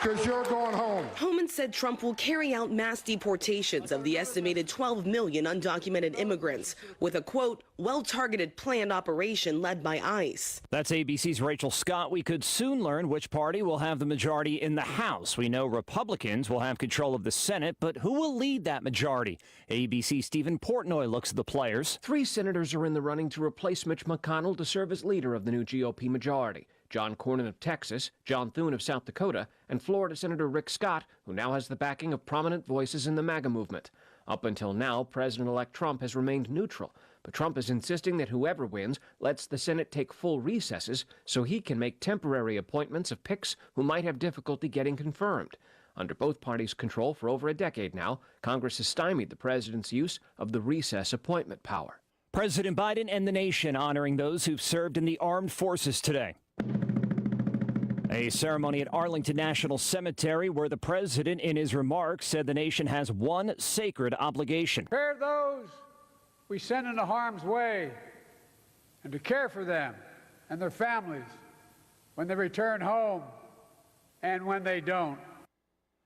Because you're going home. Homan said Trump will carry out mass deportations of the estimated 12 million undocumented immigrants with a, quote, well-targeted planned operation led by ICE. That's ABC's Rachel Scott. We could soon learn which party will have the majority in the House. We know Republicans will have control of the Senate, but who will lead that majority? ABC's Stephen Portnoy looks at the players. 3 senators are in the running to replace Mitch McConnell to serve as leader of the new GOP majority. John Cornyn of Texas, John Thune of South Dakota, and Florida Senator Rick Scott, who now has the backing of prominent voices in the MAGA movement. Up until now, President-elect Trump has remained neutral, but Trump is insisting that whoever wins lets the Senate take full recesses so he can make temporary appointments of picks who might have difficulty getting confirmed. Under both parties' control for over a decade now, Congress has stymied the president's use of the recess appointment power. President Biden and the nation honoring those who've served in the armed forces today. A ceremony at Arlington National Cemetery where the president, in his remarks, said the nation has one sacred obligation. Prepare those we send into harm's way and to care for them and their families when they return home and when they don't.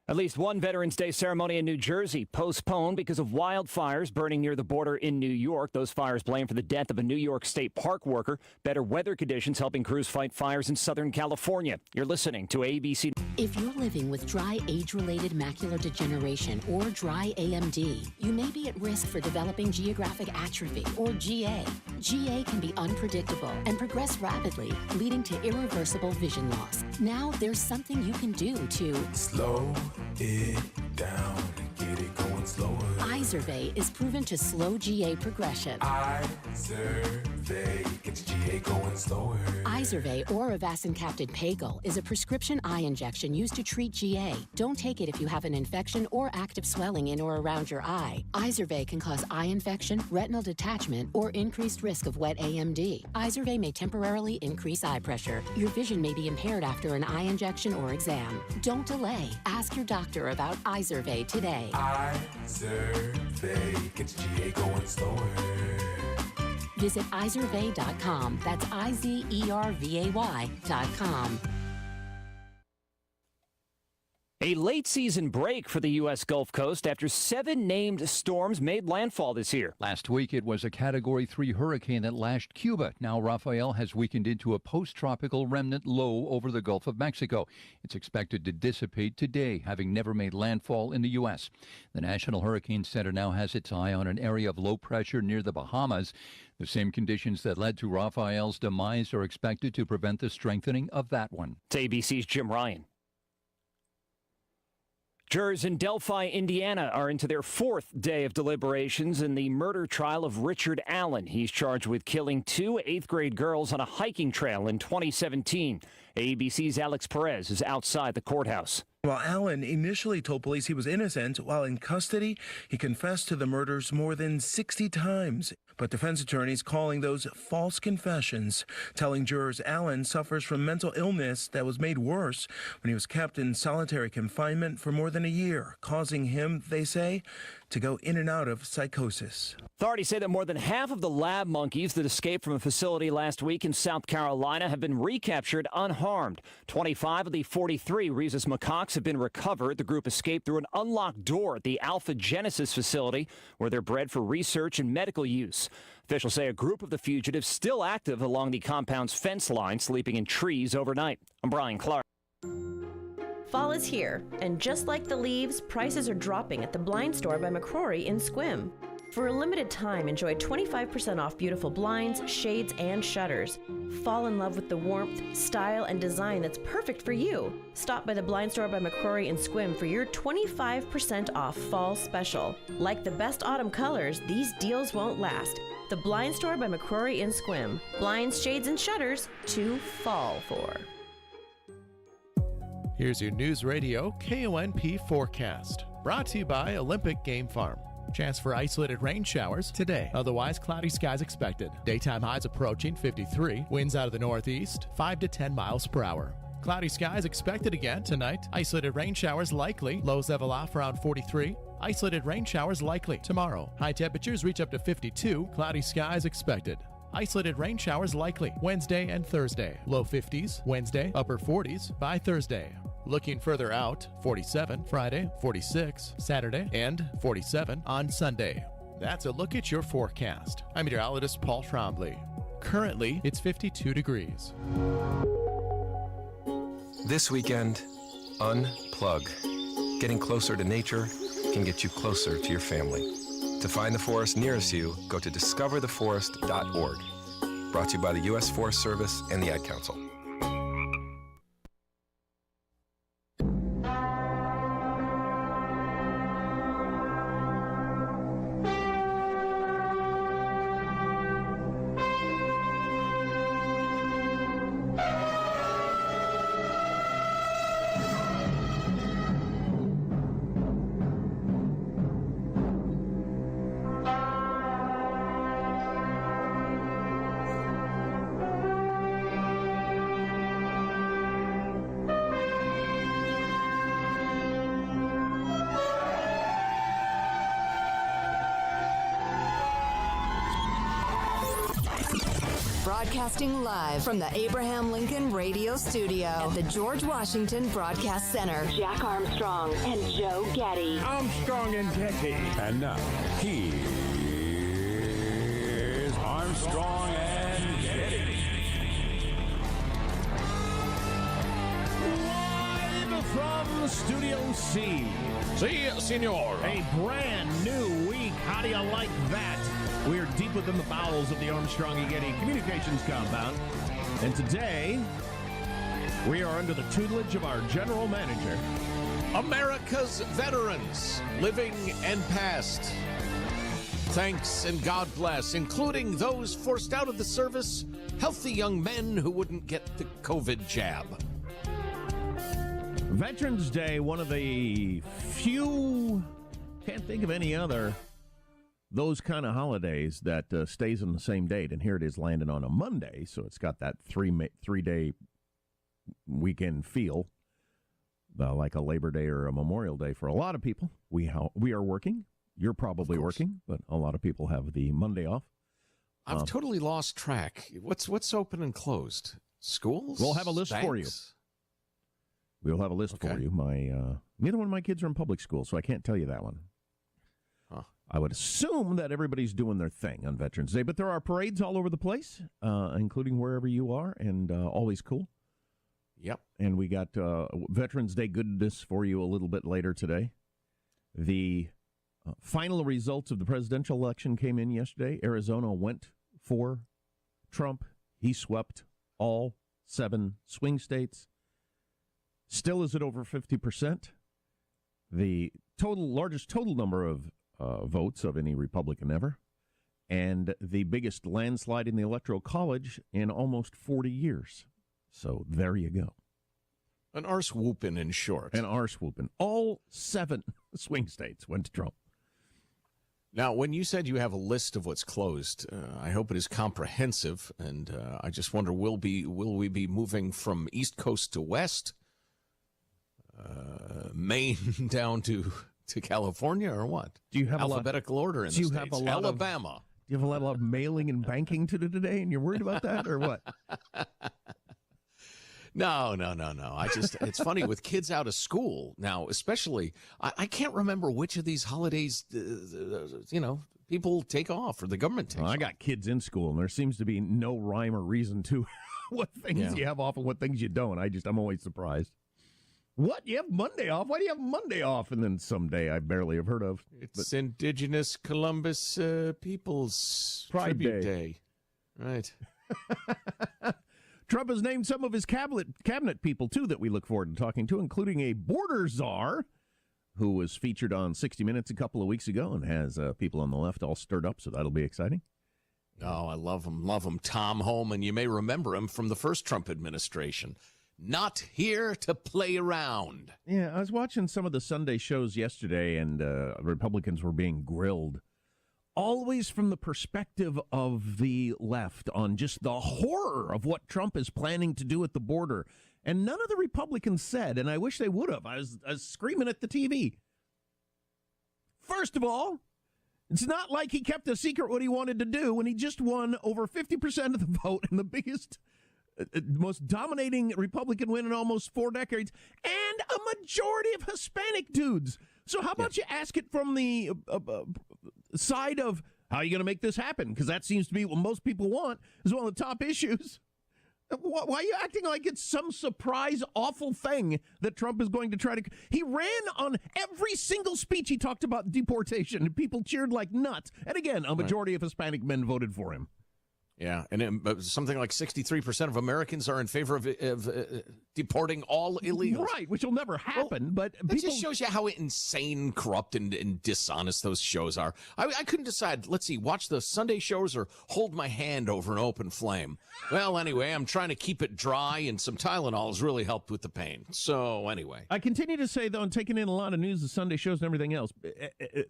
At least one Veterans Day ceremony in New Jersey postponed because of wildfires burning near the border in New York. Those fires blamed for the death of a New York State park worker. Better weather conditions helping crews fight fires in Southern California. You're listening to ABC. If you're living with dry age-related macular degeneration or dry AMD, you may be at risk for developing geographic atrophy or GA. GA can be unpredictable and progress rapidly, leading to irreversible vision loss. Now there's something you can do to slow it down and get it going slower. Izervay is proven to slow GA progression. Izervay gets GA going slower. Izervay or avacincaptad pagel is a prescription eye injection used to treat GA. Don't take it if you have an infection or active swelling in or around your eye. Izervay can cause eye infection, retinal detachment, or increased risk of wet AMD. Izervay may temporarily increase eye pressure. Your vision may be impaired after an eye injection or exam. Don't delay. Ask your doctor about Izervay today. Izervay gets GA going slower. Visit Izervay.com. That's IZERVAY.com. A late season break for the U.S. Gulf Coast after 7 named storms made landfall this year. Last week, it was a Category 3 hurricane that lashed Cuba. Now, Rafael has weakened into a post-tropical remnant low over the Gulf of Mexico. It's expected to dissipate today, having never made landfall in the U.S. The National Hurricane Center now has its eye on an area of low pressure near the Bahamas. The same conditions that led to Rafael's demise are expected to prevent the strengthening of that one. It's ABC's Jim Ryan. Jurors in Delphi, Indiana are into their 4th day of deliberations in the murder trial of Richard Allen. He's charged with killing 2 8th-grade girls on a hiking trail in 2017. ABC's Alex Perez is outside the courthouse. While Allen initially told police he was innocent, while in custody, he confessed to the murders more than 60 times. But defense attorneys calling those false confessions, telling jurors Allen suffers from mental illness that was made worse when he was kept in solitary confinement for more than a year, causing him, they say, to go in and out of psychosis. Authorities say that more than half of the lab monkeys that escaped from a facility last week in South Carolina have been recaptured unharmed. 25 of the 43 rhesus macaques have been recovered. The group escaped through an unlocked door at the Alpha Genesis facility, where they're bred for research and medical use. Officials say a group of the fugitives still active along the compound's fence line, sleeping in trees overnight. I'm Brian Clark. Fall is here, and just like the leaves, prices are dropping at the Blind Store by McCrory in Sequim. For a limited time, enjoy 25% off beautiful blinds, shades, and shutters. Fall in love with the warmth, style, and design that's perfect for you. Stop by the Blind Store by McCrory in Sequim for your 25% off fall special. Like the best autumn colors, these deals won't last. The Blind Store by McCrory in Sequim. Blinds, shades, and shutters to fall for. Here's your News Radio KONP forecast, brought to you by Olympic Game Farm. Chance for isolated rain showers today. Otherwise, cloudy skies expected. Daytime highs approaching 53. Winds out of the northeast, 5 to 10 miles per hour. Cloudy skies expected again tonight. Isolated rain showers likely. Lows level off around 43. Isolated rain showers likely tomorrow. High temperatures reach up to 52. Cloudy skies expected. Isolated rain showers likely Wednesday and Thursday. Low 50s Wednesday, upper 40s by Thursday. Looking further out, 47 Friday, 46 Saturday, and 47 on Sunday. That's a look at your forecast. I'm meteorologist Paul Trombley. Currently, it's 52 degrees. This weekend, unplug. Getting closer to nature can get you closer to your family. To find the forest nearest you, go to discovertheforest.org. Brought to you by the U.S. Forest Service and the Ad Council. Broadcasting live from the Abraham Lincoln Radio Studio at the George Washington Broadcast Center. Jack Armstrong and Joe Getty. Armstrong and Getty. And now, here's Armstrong and Getty. Live from Studio C. Si, senor. A brand new week. How do you like that? We're deep within the bowels of the Armstrong and Getty Communications compound. And today, we are under the tutelage of our general manager. America's veterans, living and past. Thanks and God bless, including those forced out of the service, healthy young men who wouldn't get the COVID jab. Veterans Day, one of the few, can't think of any other, those kind of holidays that stays on the same date. And here it is landing on a Monday, so it's got that three-day weekend feel, like a Labor Day or a Memorial Day for a lot of people. We are working. You're probably working, but a lot of people have the Monday off. I've totally lost track. What's open and closed? Schools? We'll have a list for you. We'll have a list for you. Neither one of my kids are in public school, so I can't tell you that one. I would assume that everybody's doing their thing on Veterans Day, but there are parades all over the place, including wherever you are, and always cool. Yep. And we got Veterans Day goodness for you a little bit later today. The final results of the presidential election came in yesterday. Arizona went for Trump. He swept all 7 swing states. Still is at over 50%. The largest total number of votes of any Republican ever, and the biggest landslide in the Electoral College in almost 40 years. So there you go. An arse-whoopin' in short. An arse-whoopin'. All 7 swing states went to Trump. Now, when you said you have a list of what's closed, I hope it is comprehensive, and I just wonder, will we be moving from East Coast to West, Maine down to California, or what? Do you have alphabetical order in the states? Alabama. Do you have a lot of mailing and banking to do today, and you're worried about that, or what? No. It's funny with kids out of school now, especially. I can't remember which of these holidays, people take off or the government takes off. I got kids in school, and there seems to be no rhyme or reason to what things you have off and what things you don't. I'm always surprised. What? You have Monday off? Why do you have Monday off? And then someday I barely have heard of. It's Indigenous Columbus Peoples Pride Tribute Day. Right. Trump has named some of his cabinet people, too, that we look forward to talking to, including a border czar who was featured on 60 Minutes a couple of weeks ago and has people on the left all stirred up, so that'll be exciting. Oh, I love him. Tom Homan. You may remember him from the first Trump administration. Not here to play around. Yeah, I was watching some of the Sunday shows yesterday, and Republicans were being grilled, always from the perspective of the left on just the horror of what Trump is planning to do at the border. And none of the Republicans said, and I wish they would have, I was screaming at the TV. First of all, it's not like he kept a secret what he wanted to do when he just won over 50% of the vote in the biggest, most dominating Republican win in almost 4 decades, and a majority of Hispanic dudes. So how about you ask it from the side of how are you going to make this happen? Because that seems to be what most people want, is one of the top issues. Why are you acting like it's some surprise, awful thing that Trump is going to try to... He ran on every single speech he talked about deportation, and people cheered like nuts. And again, a majority of Hispanic men voted for him. Yeah, and something like 63% of Americans are in favor of deporting all illegals. Right, which will never happen, but that just shows you how insane, corrupt, and dishonest those shows are. I couldn't decide, let's see, watch the Sunday shows or hold my hand over an open flame. Well, anyway, I'm trying to keep it dry, and some Tylenol has really helped with the pain. So, anyway. I continue to say, though, and taking in a lot of news, the Sunday shows and everything else,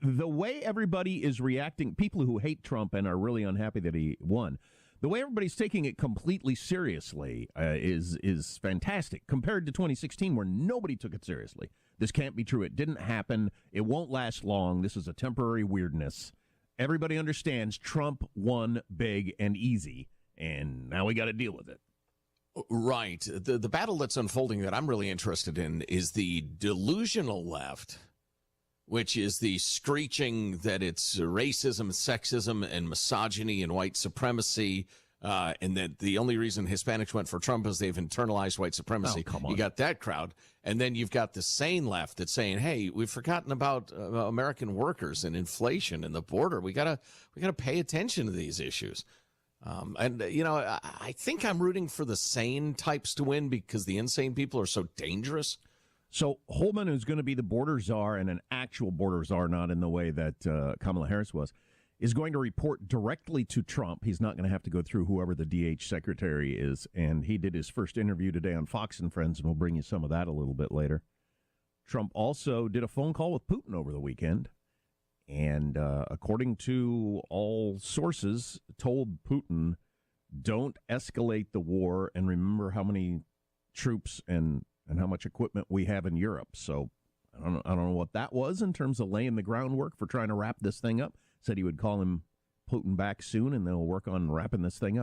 the way everybody is reacting, people who hate Trump and are really unhappy that he won, the way everybody's taking it completely seriously is fantastic compared to 2016 where nobody took it seriously. This can't be true. It didn't happen. It won't last long. This is a temporary weirdness. Everybody understands Trump won big and easy, and now we got to deal with it. Right. The battle that's unfolding that I'm really interested in is the delusional left, which is the screeching that it's racism, sexism, and misogyny and white supremacy, and that the only reason Hispanics went for Trump is they've internalized white supremacy. Oh, come on. You got that crowd. And then you've got the sane left that's saying, hey, we've forgotten about American workers and inflation and the border. We gotta pay attention to these issues. I think I'm rooting for the sane types to win because the insane people are so dangerous. So Holman, who's going to be the border czar, and an actual border czar, not in the way that Kamala Harris was, is going to report directly to Trump. He's not going to have to go through whoever the DH secretary is. And he did his first interview today on Fox and Friends, and we'll bring you some of that a little bit later. Trump also did a phone call with Putin over the weekend. And according to all sources, told Putin, don't escalate the war, and remember how many troops and how much equipment we have in Europe. So I don't know what that was in terms of laying the groundwork for trying to wrap this thing up. Said he would call Putin back soon, and they'll work on wrapping this thing up.